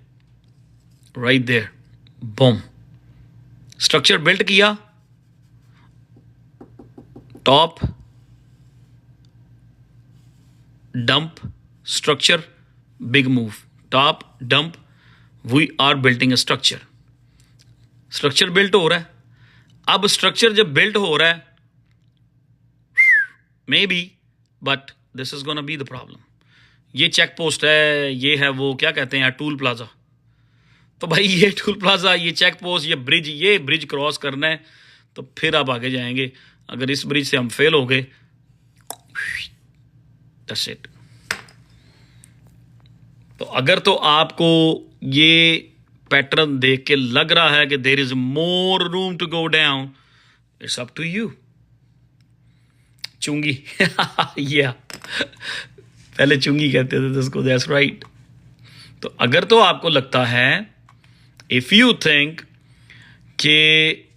right there, boom. Structure build किया, top dump, structure big move, top dump, we are building a structure. Structure built हो रहा है। अब स्ट्रक्चर जब बिल्ट हो रहा है, may be, but this is gonna be the problem. ये चेक पोस्ट है, ये है वो क्या कहते हैं टूल प्लाजा। तो भाई ये टूल प्लाजा, ये चेक पोस्ट, ये ब्रिज क्रॉस करना है, तो फिर आप आगे जाएंगे। अगर इस ब्रिज से हम फेल हो गए, दैट्स इट। तो अगर तो आपको ये पैटर्न देख के लग रहा है कि there is more room to go down, it's up to you. चुंगी या पहले चुंगी कहते थे इसको, दैट्स राइट। तो अगर तो आपको लगता है, इफ यू थिंक कि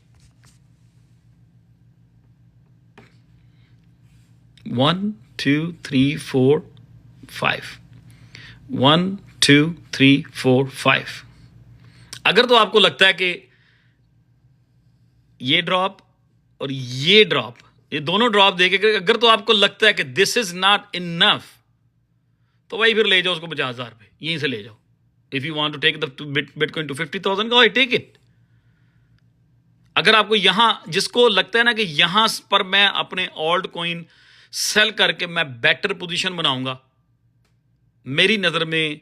one two three four five, 1 2 3 4 5, अगर तो आपको लगता है कि ये ड्रॉप और ये ड्रॉप, ये दोनों ड्रॉप देके अगर तो आपको लगता है कि दिस इज नॉट इनफ, तो भाई फिर ले जाओ उसको 50,000 पे, यहीं से ले जाओ। If you want to take the bitcoin to 50,000 का, टेक इट। अगर आपको यहां, जिसको लगता है ना कि यहां पर मैं अपने ऑल्ट कॉइन सेल करके मैं बेटर पोजीशन बनाऊंगा, मेरी नजर में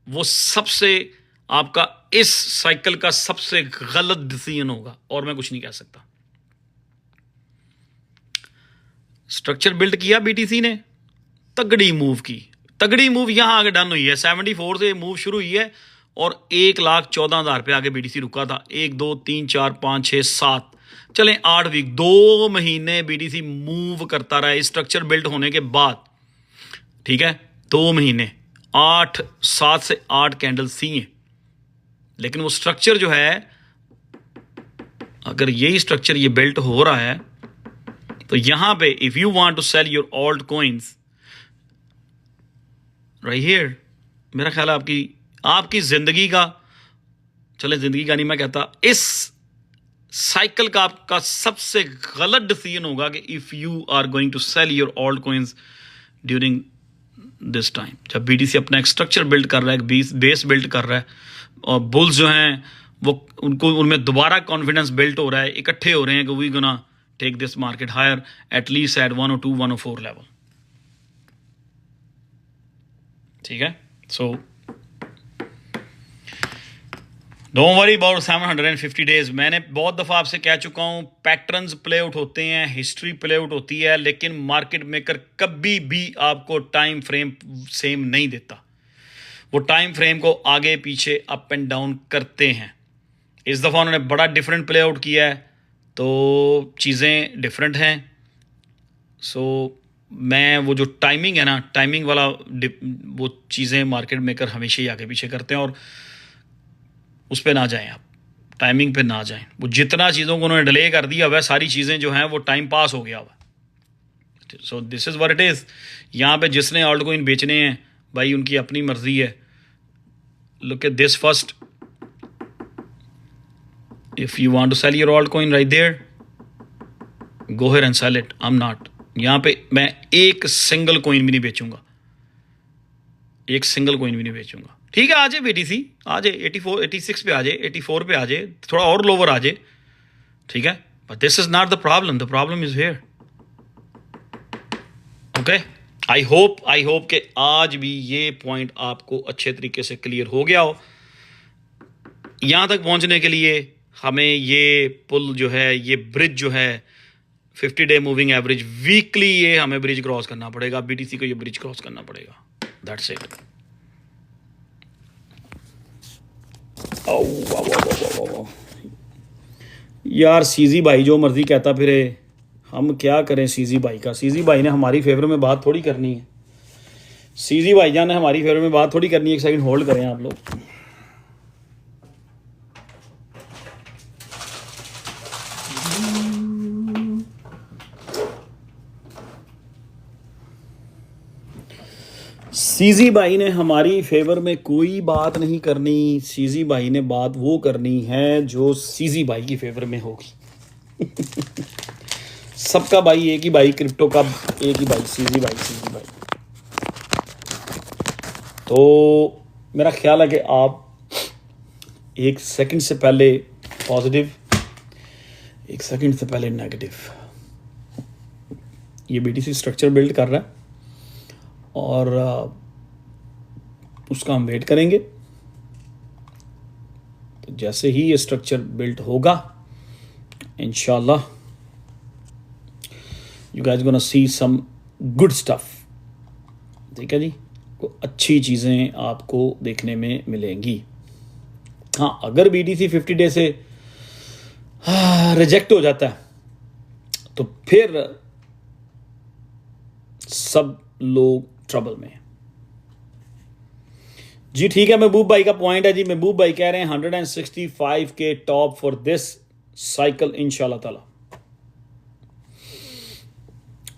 वो सबसे आपका इस साइकिल का सबसे गलत डिसीजन होगा, और मैं कुछ नहीं कह सकता। स्ट्रक्चर बिल्ड किया बीटीसी ने, तगड़ी मूव की, तगड़ी मूव यहां आगे डन हुई है। 74 से मूव शुरू हुई है और 1,14,000 पे आगे बीटीसी रुका था। 1 2 3 4 5 6 7 चलें 8 वीक, 2 महीने बीटीसी मूव करता रहा इस स्ट्रक्चर बिल्ड होने के बाद, ठीक है। 2 महीने, 7 से 8 कैंडल सी हैं। लेकिन वो स्ट्रक्चर जो है, अगर यही स्ट्रक्चर ये बिल्ट हो रहा है, तो यहां पे if you want to sell your alt coins right here, मेरा ख्याल है आपकी जिंदगी का, चले जिंदगी का नहीं मैं कहता, इस साइकिल का आपका सबसे गलत डिसीजन होगा कि if you are going to sell your alt coins during this time, जब बीटीसी अपना एक स्ट्रक्चर बिल्ड कर रहा है, एक बेस बिल्ड कर रहा है, और बुल्स जो हैं वो उनको उनमें दोबारा कॉन्फिडेंस बिल्ड हो रहा है, इकट्ठे हो रहे हैं कि we gonna take this market higher at least at 102 104 level. ठीक है, so don't worry about 750 days. मैंने बहुत दफ़ा आपसे कह चुका हूँ, पैटर्न्स प्ले आउट होते हैं, हिस्ट्री प्ले आउट होती है, लेकिन मार्केट मेकर कभी भी आपको टाइम फ्रेम सेम नहीं देता। वो टाइम फ्रेम को आगे पीछे अप एंड डाउन करते हैं। इस दफ़ा उन्होंने बड़ा डिफरेंट प्ले आउट किया है, तो चीज़ें डिफरेंट हैं। सो मैं वो जो टाइमिंग है ना, टाइमिंग वाला वो चीज़ें मार्केट मेकर हमेशा ही आगे पीछे करते हैं, और उस पर ना जाएं आप, टाइमिंग पे ना जाएं। वो जितना चीज़ों को उन्होंने डिले कर दिया हुआ है, सारी चीज़ें जो हैं वो टाइम पास हो गया हुआ। So this is what it is. यहाँ पे जिसने ऑल्ट कॉइन बेचने हैं भाई, उनकी अपनी मर्जी है। Look at this first, if you want to sell your alt coin right there, go here and sell it. I am not, यहाँ पे मैं एक सिंगल कॉइन भी नहीं बेचूंगा, एक सिंगल कॉइन भी नहीं बेचूंगा। ठीक है, आ जाए बीटीसी, आ जाए 84 86 पे, आ जाए 84 पे, आ जाए थोड़ा और लोअर आ जाए, ठीक है, but this is not the problem is here. Okay, I hope कि आज भी ये पॉइंट आपको अच्छे तरीके से क्लियर हो गया हो। यहां तक पहुंचने के लिए हमें ये पुल जो है, ये ब्रिज जो है 50 डे मूविंग एवरेज, वीकली ये हमें ब्रिज क्रॉस करना पड़ेगा, बीटीसी को ये ब्रिज क्रॉस करना पड़ेगा। That's it. यार सीजी भाई जो मर्जी कहता फिरे, हम क्या करें सीजी भाई का। सीजी भाई ने हमारी फेवर में बात थोड़ी करनी है, सीजी भाई जान ने हमारी फेवर में बात थोड़ी करनी है। एक सेकंड होल्ड करें आप लोग। सीजी भाई ने हमारी फेवर में कोई बात नहीं करनी। सीजी भाई ने बात वो करनी है जो सीजी भाई की फेवर में होगी। सबका भाई एक ही भाई, क्रिप्टो का एक ही भाई, सीजी भाई। तो मेरा ख्याल है कि आप एक सेकंड से पहले पॉजिटिव, एक सेकंड से पहले नेगेटिव, ये बीटीसी स्ट्रक्चर बिल्ड कर रहा है और उसका हम वेट करेंगे। तो जैसे ही ये स्ट्रक्चर बिल्ड होगा, इंशाल्लाह you guys gonna see some good stuff. ठीक है जी, को अच्छी चीज़ें आपको देखने में मिलेंगी। हाँ, अगर बीटीसी 50 डे से रिजेक्ट हो जाता है तो फिर सब लोग ट्रबल में। जी ठीक है, महबूब भाई का पॉइंट है जी। महबूब भाई कह रहे हैं 165 के टॉप फॉर दिस साइकिल इंशाल्लाह ताला।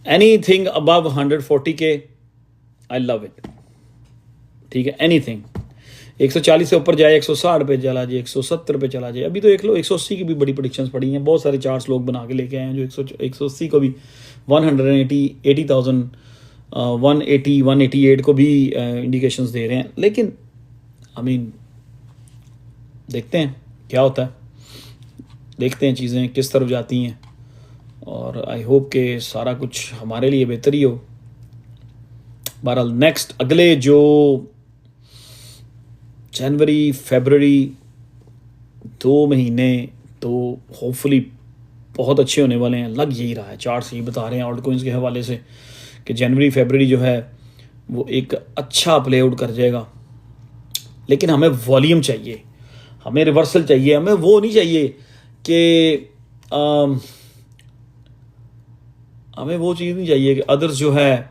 एनीथिंग अबव 140 के आई लव इट। ठीक है, एनीथिंग 140 से ऊपर जाए, 160 पे चला जाए, 170 पे चला जाए। अभी तो 180 की भी बड़ी प्रेडिक्शंस पड़ी हैं, बहुत सारे चार्ट्स लोग बना के लेके आए हैं जो 180 को भी 180,000 180 188 को भी इंडिकेशंस दे रहे हैं। लेकिन आई मीन देखते हैं क्या होता है, देखते हैं चीज़ें किस तरफ जाती हैं, और आई होप के सारा कुछ हमारे लिए बेहतर ही हो। बहरहाल नेक्स्ट अगले जो जनवरी फरवरी 2 महीने तो होपफुली बहुत अच्छे होने वाले हैं, लग यही रहा है। चार्ट्स यही बता रहे हैं ऑल्ट कॉइन्स के हवाले से कि जनवरी फरवरी जो है वो एक अच्छा प्ले आउट कर जाएगा। लेकिन हमें वॉल्यूम चाहिए, हमें रिवर्सल चाहिए, हमें वो नहीं चाहिए कि हमें वो चीज़ नहीं चाहिए कि अदर्स जो है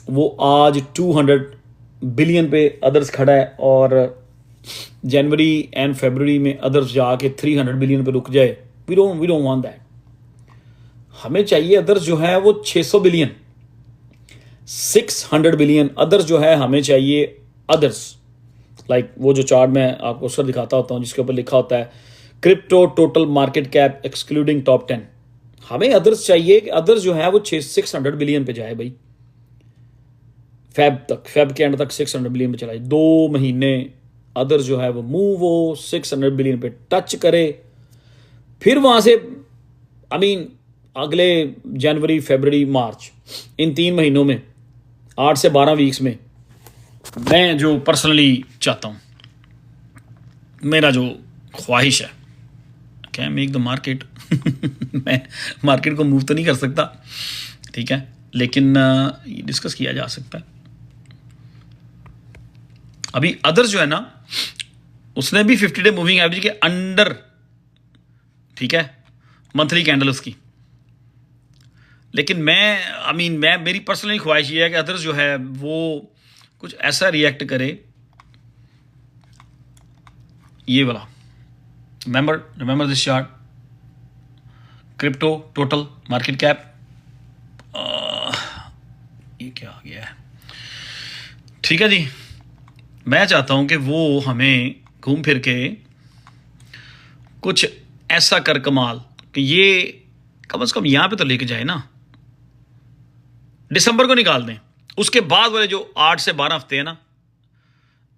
वो आज 200 बिलियन पे अदर्स खड़ा है और जनवरी एंड फरवरी में अदर्स जाके 300 बिलियन पे रुक जाए। We don't want that. हमें चाहिए अदर्स जो है वो 600 बिलियन 600 बिलियन अदर्स जो है हमें चाहिए। अदर्स लाइक वो जो चार्ट मैं आपको सर दिखाता होता हूँ जिसके ऊपर लिखा होता है crypto total market cap excluding top 10। हमें अदर्स चाहिए कि अदर्स जो है वो 600 बिलियन पे जाए भाई, फेब के एंड तक 600 बिलियन पे चलाए, 2 महीने अदर्स जो है वो मूव हो 600 बिलियन पे टच करे, फिर वहां से अगले जनवरी फरवरी मार्च इन 3 महीनों में 8 से 12 वीक्स में मैं जो पर्सनली चाहता हूं, मेरा जो ख्वाहिश है, कैन मेक द मार्केट मैं मार्केट को मूव तो नहीं कर सकता, ठीक है, लेकिन ये डिस्कस किया जा सकता है। अभी अदर्स जो है ना, उसने भी 50 डे मूविंग एवरेज के अंडर, ठीक है, मंथली कैंडल उसकी, लेकिन मैं मेरी पर्सनली ख्वाहिश ये है कि अदर्स जो है वो कुछ ऐसा रिएक्ट करे, ये वाला, remember this chart, crypto total market cap, ये क्या आ गया है, ठीक है जी। मैं चाहता हूं कि वो हमें घूम फिर के कुछ ऐसा कर कमाल कि ये कम से कम यहां पे तो लेके जाए ना, दिसंबर को निकाल दें, उसके बाद वाले जो 8 से 12 हफ्ते हैं ना,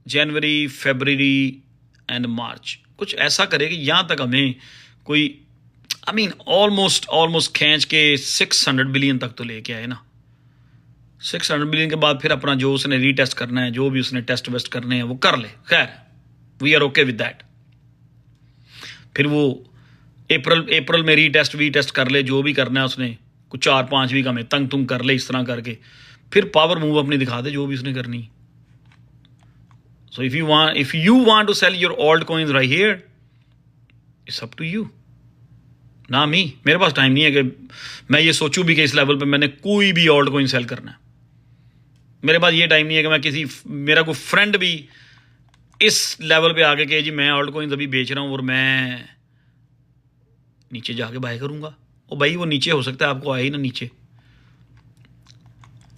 जनवरी फरवरी एंड मार्च, कुछ ऐसा करे कि यहां तक हमें कोई ऑलमोस्ट खींच के 600 बिलियन तक तो लेके आए ना। 600 बिलियन के बाद फिर अपना जो उसने रीटेस्ट करना है, जो भी उसने टेस्ट वेस्ट करने हैं वो कर ले, खैर we are okay with that. फिर वो अप्रैल में रीटेस्ट कर ले, जो भी करना है उसने, कुछ 4-5 वीक हमें तंग तुंग कर ले, इस तरह करके फिर पावर मूव अपनी दिखा दे, जो भी उसने करनी। So if you want to sell your old coins right here, it's up to you, ना मी। मेरे पास टाइम नहीं है कि मैं ये सोचूं भी कि इस लेवल पे मैंने कोई भी ओल्ड कॉइन सेल करना है। मेरे पास ये टाइम नहीं है कि मैं मेरा कोई फ्रेंड भी इस लेवल पे आके कि जी मैं ओल्ड कॉइन्स अभी बेच रहा हूं और मैं नीचे जाके बाय करूंगा। ओ भाई, वो नीचे हो सकता है, आपको आए ही ना नीचे।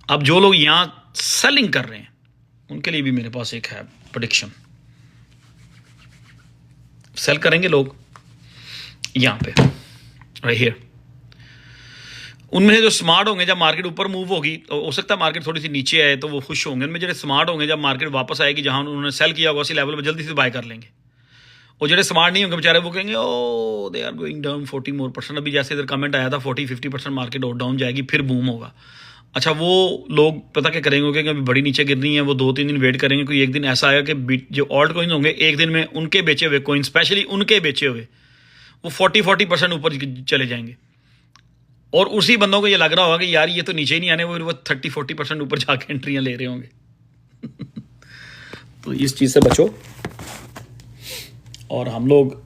अब जो लोग यहां सेलिंग कर रहे हैं उनके लिए भी मेरे पास एक है प्रेडिक्शन, सेल करेंगे लोग यहां पे राइट हियर। उनमें से जो स्मार्ट होंगे, जब मार्केट ऊपर मूव होगी तो हो सकता है मार्केट थोड़ी सी नीचे आए तो वो खुश होंगे। उनमें जो स्मार्ट होंगे, जब मार्केट वापस आएगी जहां उन्होंने सेल किया होगा उसी लेवल पर जल्दी से बाय कर लेंगे। और जो स्मार्ट नहीं होंगे बेचारे, वो कहेंगे ओ दे आर गोइंग डाउन 40%। अभी जैसे इधर कमेंट आया था 40-50% मार्केट और डाउन जाएगी, फिर बूम होगा। अच्छा, वो लोग पता क्या करेंगे कि अभी बड़ी नीचे गिरनी है, वो 2-3 दिन वेट करेंगे, कोई एक दिन ऐसा आएगा कि जो ऑल्ट कॉइन होंगे एक दिन में उनके बेचे हुए कॉइन, स्पेशली उनके बेचे हुए, वो 40% ऊपर चले जाएंगे। और उसी बंदों को ये लग रहा होगा कि यार ये तो नीचे ही नहीं आने, वो 30-40% ऊपर जाके एंट्रियां ले रहे होंगे। तो इस चीज से बचो, और हम लोग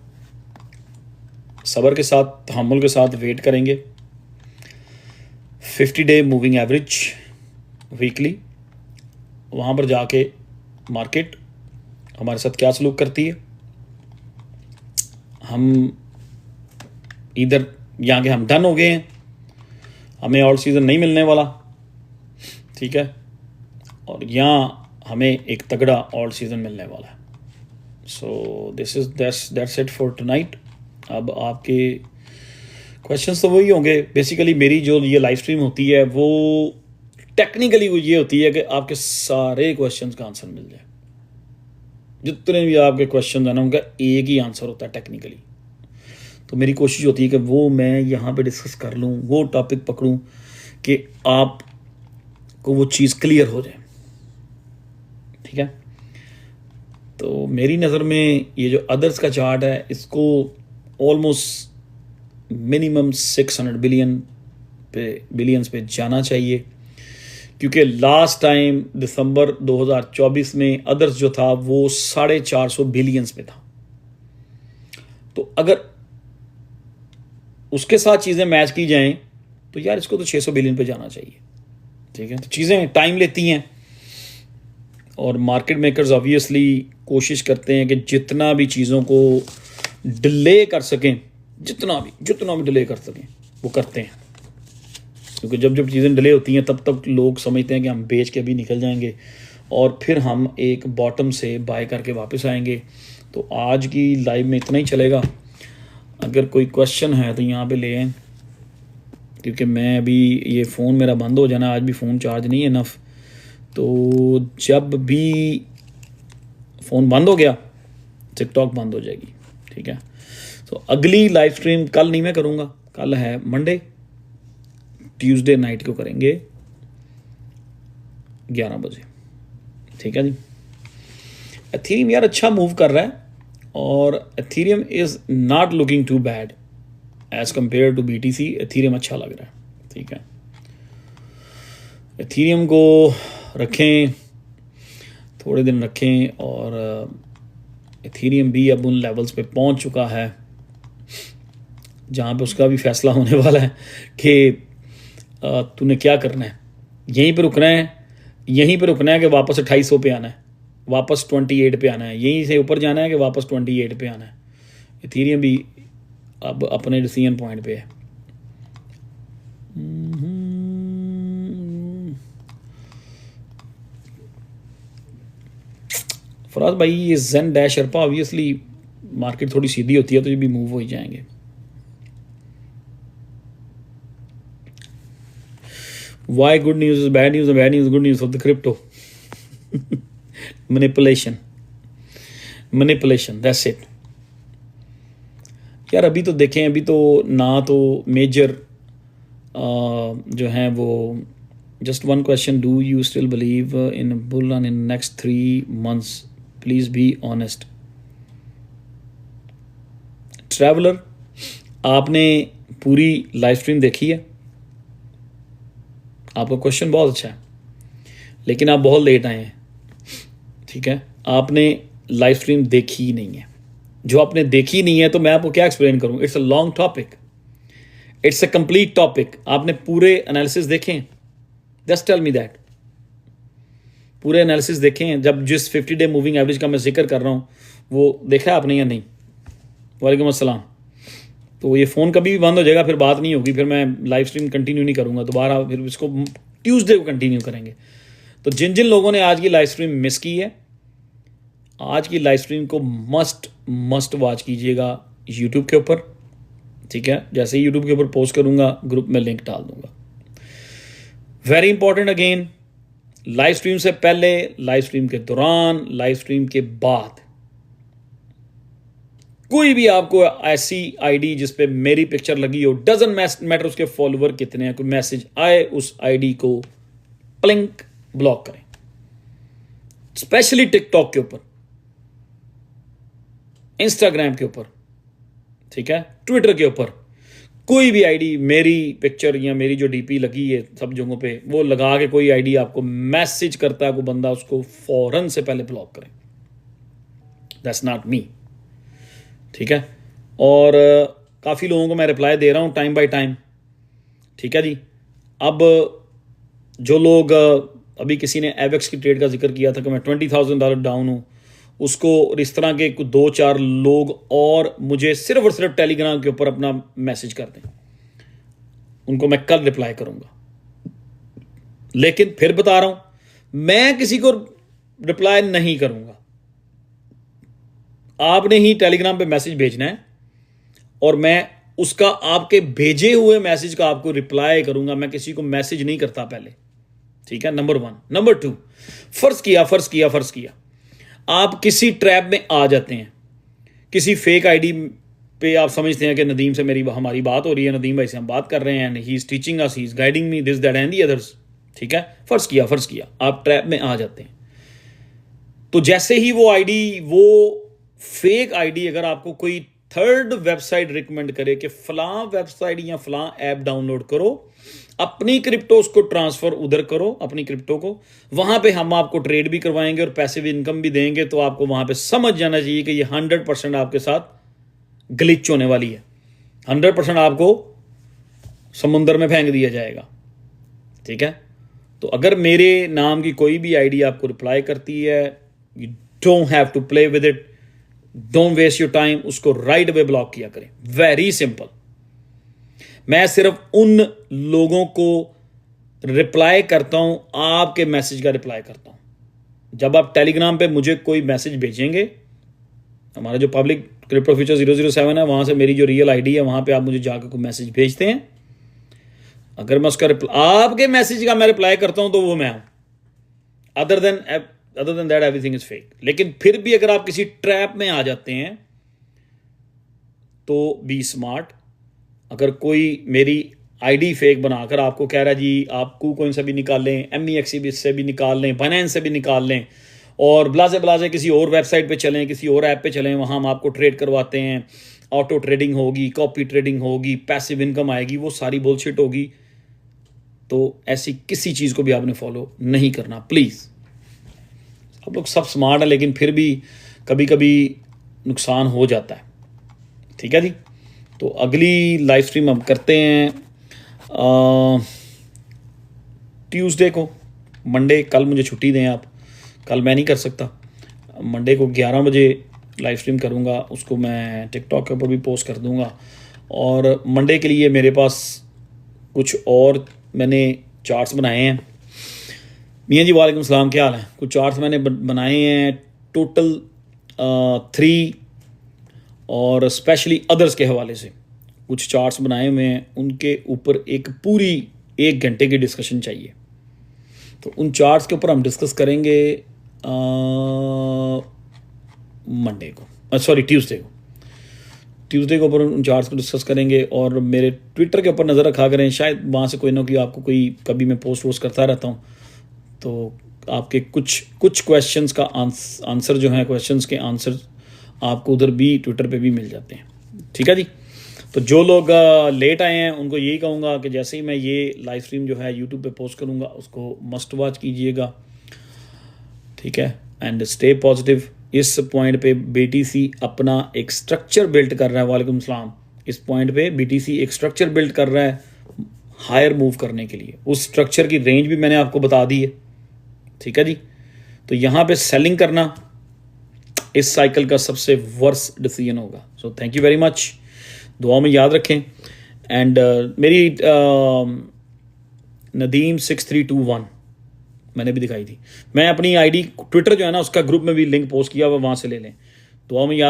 सब्र के साथ, तहम्मुल के साथ वेट करेंगे 50 डे मूविंग एवरेज वीकली, वहाँ पर जाके मार्केट हमारे साथ क्या सलूक करती है। हम इधर यहाँ के हम डन हो गए हैं, हमें ऑल सीज़न नहीं मिलने वाला, ठीक है, और यहाँ हमें एक तगड़ा ऑल सीज़न मिलने वाला है। So that's it for tonight. अब आपके क्वेश्चंस तो वही होंगे। बेसिकली मेरी जो ये लाइव स्ट्रीम होती है वो टेक्निकली ये होती है कि आपके सारे क्वेश्चंस का आंसर मिल जाए। जितने भी आपके क्वेश्चन है ना, उनका एक ही आंसर होता है टेक्निकली। तो मेरी कोशिश होती है कि वो मैं यहाँ पे डिस्कस कर लूँ, वो टॉपिक पकड़ूँ कि आपको वो चीज़ क्लियर हो जाए, ठीक है। तो मेरी नज़र में ये जो अदर्स का चार्ट है, इसको ऑलमोस्ट मिनिमम 600 बिलियंस पे जाना चाहिए, क्योंकि लास्ट टाइम दिसंबर 2024 में अदर्स जो था वो 450 बिलियंस पे था। तो अगर उसके साथ चीज़ें मैच की जाएं तो यार इसको तो 600 बिलियन पे जाना चाहिए, ठीक है। तो चीज़ें टाइम लेती हैं और मार्केट मेकर्स ऑब्वियसली कोशिश करते हैं कि जितना भी चीज़ों को डिले कर सकें, जितना भी डिले कर सकें वो करते हैं, क्योंकि जब चीज़ें डिले होती हैं तब तक लोग समझते हैं कि हम बेच के भी निकल जाएंगे और फिर हम एक बॉटम से बाय करके वापस आएंगे। तो आज की लाइव में इतना ही चलेगा। अगर कोई क्वेश्चन है तो यहाँ पे ले आए, क्योंकि मैं अभी ये फ़ोन मेरा बंद हो जाना, आज भी फ़ोन चार्ज नहीं है इनफ, तो जब भी फ़ोन बंद हो गया टिकटॉक बंद हो जाएगी, ठीक है। तो अगली लाइव स्ट्रीम कल नहीं मैं करूँगा, कल है मंडे, ट्यूसडे नाइट को करेंगे 11 बजे, ठीक है जी। एथीरियम यार अच्छा मूव कर रहा है, और Ethereum is not looking too bad as compare to BTC। Ethereum अच्छा लग रहा है, ठीक है। एथीरियम को रखें, थोड़े दिन रखें, और एथीरियम भी अब उन लेवल्स पे पहुंच चुका है जहाँ पे उसका भी फैसला होने वाला है कि तूने क्या करना है, यहीं पे रुकना है, यहीं पे रुकना है कि वापस 2800 पे आना है, वापस 28 पे आना है, यहीं से ऊपर जाना है कि वापस 28 पे आना है। एथीरियम भी अब अपने डिसीजन पॉइंट पे है। फराज भाई ये जेन डैश अरपा, ऑब्वियसली मार्केट थोड़ी सीधी होती है तो ये भी मूव हो ही जाएंगे। Why good news is bad news and bad news is good news for the crypto? Manipulation, that's it। यार अभी तो देखें, अभी तो ना तो मेजर जो हैं वो, just one question, do you still believe in bull run in next 3 months? Please be honest. Traveller, आपने पूरी लाइव स्ट्रीम देखी है? आपका क्वेश्चन बहुत अच्छा है, लेकिन आप बहुत लेट आए हैं, ठीक है। आपने लाइव स्ट्रीम देखी ही नहीं है। जो आपने देखी नहीं है तो मैं आपको क्या एक्सप्लेन करूं? It's a long topic, it's a complete topic. आपने पूरे एनालिसिस देखे हैं? Just tell me that. पूरे एनालिसिस देखे हैं? जब जिस 50 डे मूविंग एवरेज का मैं जिक्र कर रहा हूं वो देखा आपने या नहीं? वालेकुम अस्सलाम। तो ये फ़ोन कभी भी बंद हो जाएगा, फिर बात नहीं होगी, फिर मैं लाइव स्ट्रीम कंटिन्यू नहीं करूँगा दोबारा, फिर इसको ट्यूसडे को कंटिन्यू करेंगे। तो जिन जिन लोगों ने आज की लाइव स्ट्रीम मिस की है, आज की लाइव स्ट्रीम को मस्ट वॉच कीजिएगा यूट्यूब के ऊपर, ठीक है। जैसे ही यूट्यूब के ऊपर पोस्ट करूँगा ग्रुप में लिंक डाल दूँगा। Very important again, live stream से पहले, लाइव स्ट्रीम के दौरान, लाइव स्ट्रीम के बाद, कोई भी आपको ऐसी आईडी जिस पे मेरी पिक्चर लगी हो, डजंट मैटर उसके फॉलोवर कितने हैं, कोई मैसेज आए, उस आईडी को प्लिंक ब्लॉक करें। स्पेशली टिकटॉक के ऊपर, इंस्टाग्राम के ऊपर, ठीक है, ट्विटर के ऊपर, कोई भी आईडी मेरी पिक्चर या मेरी जो डीपी लगी है सब जगहों पे, वो लगा के कोई आईडी आपको मैसेज करता है कोई बंदा, उसको फौरन से पहले ब्लॉक करें। दैट्स नॉट मी, ठीक है। और काफ़ी लोगों को मैं रिप्लाई दे रहा हूँ टाइम बाय टाइम, ठीक है जी। अब जो लोग अभी किसी ने एवेक्स की ट्रेड का जिक्र किया था कि मैं $20,000 डाउन हूँ, उसको इस तरह के 2-4 लोग और मुझे सिर्फ और सिर्फ टेलीग्राम के ऊपर अपना मैसेज कर दें, उनको मैं कल रिप्लाई करूँगा। लेकिन फिर बता रहा हूँ, मैं किसी को रिप्लाई नहीं करूँगा। आपने ही टेलीग्राम पे मैसेज भेजना है और मैं उसका, आपके भेजे हुए मैसेज का आपको रिप्लाई करूंगा। मैं किसी को मैसेज नहीं करता पहले, ठीक है, नंबर 1। नंबर 2, फर्ज किया आप किसी ट्रैप में आ जाते हैं, किसी फेक आईडी पे आप समझते हैं कि नदीम से हमारी बात हो रही है, नदीम भाई से हम बात कर रहे हैं, he is teaching us, he is guiding me, this that and the others, ठीक है। फर्ज किया आप ट्रैप में आ जाते हैं, तो जैसे ही वो आईडी, वो फेक आईडी, अगर आपको कोई थर्ड वेबसाइट रिकमेंड करे कि फलां वेबसाइट या फलां ऐप डाउनलोड करो, अपनी क्रिप्टो उसको ट्रांसफर उधर करो, अपनी क्रिप्टो को, वहां पे हम आपको ट्रेड भी करवाएंगे और पैसिव इनकम भी देंगे, तो आपको वहां पे समझ जाना चाहिए कि ये 100% आपके साथ ग्लिच होने वाली है। 100% आपको समुंदर में फेंक दिया जाएगा, ठीक है। तो अगर मेरे नाम की कोई भी आईडी आपको रिप्लाई करती है, you don't have to play with it, don't waste your time, उसको राइट अवे ब्लॉक किया करें। Very simple. मैं सिर्फ उन लोगों को रिप्लाई करता हूं, आपके मैसेज का रिप्लाई करता हूं। जब आप टेलीग्राम पे मुझे कोई मैसेज भेजेंगे, हमारा जो पब्लिक क्रिप्टो फ्यूचर 007 है, वहाँ से मेरी जो रियल आईडी है वहाँ पे आप मुझे जाकर कोई मैसेज भेजते हैं, अगर मैं उसका आपके मैसेज का मैं रिप्लाई करता हूँ तो वो मैं हूँ। Other than that everything is fake. लेकिन फिर भी अगर आप किसी ट्रैप में आ जाते हैं तो बी स्मार्ट। अगर कोई मेरी आईडी फेक बनाकर आपको कह रहा है जी आप KuCoin से भी निकाल लें, MEXC से भी निकाल लें, फाइनेंस से भी निकाल लें, और ब्लाजे ब्लाजे किसी और वेबसाइट पे चलें, किसी और ऐप पे चलें, वहाँ हम आपको ट्रेड करवाते हैं, ऑटो ट्रेडिंग होगी, कॉपी ट्रेडिंग होगी, पैसिव इनकम आएगी, वो सारी बुलशिट होगी। तो ऐसी किसी चीज़ को भी आपने फॉलो नहीं करना प्लीज़। आप लोग सब स्मार्ट हैं लेकिन फिर भी कभी कभी नुकसान हो जाता है। ठीक है जी, तो अगली लाइव स्ट्रीम हम करते हैं ट्यूसडे को। मंडे कल मुझे छुट्टी दें आप, कल मैं नहीं कर सकता। मंडे को 11 बजे लाइव स्ट्रीम करूँगा, उसको मैं टिकटॉक के ऊपर भी पोस्ट कर दूँगा। और मंडे के लिए मेरे पास कुछ और मैंने चार्ट्स बनाए हैं। मियाँ जी वालेकुम सलाम, क्या हाल है? कुछ चार्ट्स मैंने बनाए हैं टोटल 3 और स्पेशली अदर्स के हवाले से कुछ चार्ट्स बनाए हुए हैं, उनके ऊपर एक पूरी 1 घंटे की डिस्कशन चाहिए। तो उन चार्ट्स के ऊपर हम डिस्कस करेंगे मंडे को, सॉरी ट्यूसडे को ऊपर उन चार्ट्स को डिस्कस करेंगे। और मेरे ट्विटर के ऊपर नज़र रखा करें, शायद वहाँ से कोई ना कोई आपको कभी मैं पोस्ट वोस्ट करता रहता हूँ, तो आपके कुछ क्वेश्चंस का आंसर जो है, क्वेश्चंस के आंसर आपको उधर भी ट्विटर पे भी मिल जाते हैं। ठीक है जी, तो जो लोग लेट आए हैं उनको यही कहूँगा कि जैसे ही मैं ये लाइव स्ट्रीम जो है यूट्यूब पे पोस्ट करूँगा उसको मस्ट वॉच कीजिएगा। ठीक है, एंड स्टे पॉजिटिव। इस पॉइंट पे BTC अपना एक स्ट्रक्चर बिल्ड कर रहा है। वालेकुम सलाम। इस पॉइंट पे BTC एक स्ट्रक्चर बिल्ड कर रहा है हायर मूव करने के लिए। उस स्ट्रक्चर की रेंज भी मैंने आपको बता दी है। ठीक है जी, तो यहाँ पे सेलिंग करना इस साइकिल का सबसे वर्स्ट डिसीजन होगा। So thank you very much, दुआ में याद रखें। एंड मेरी नदीम 6321 मैंने भी दिखाई थी। मैं अपनी आईडी ट्विटर जो है ना उसका ग्रुप में भी लिंक पोस्ट किया हुआ, वहाँ से ले लें। दुआ में याद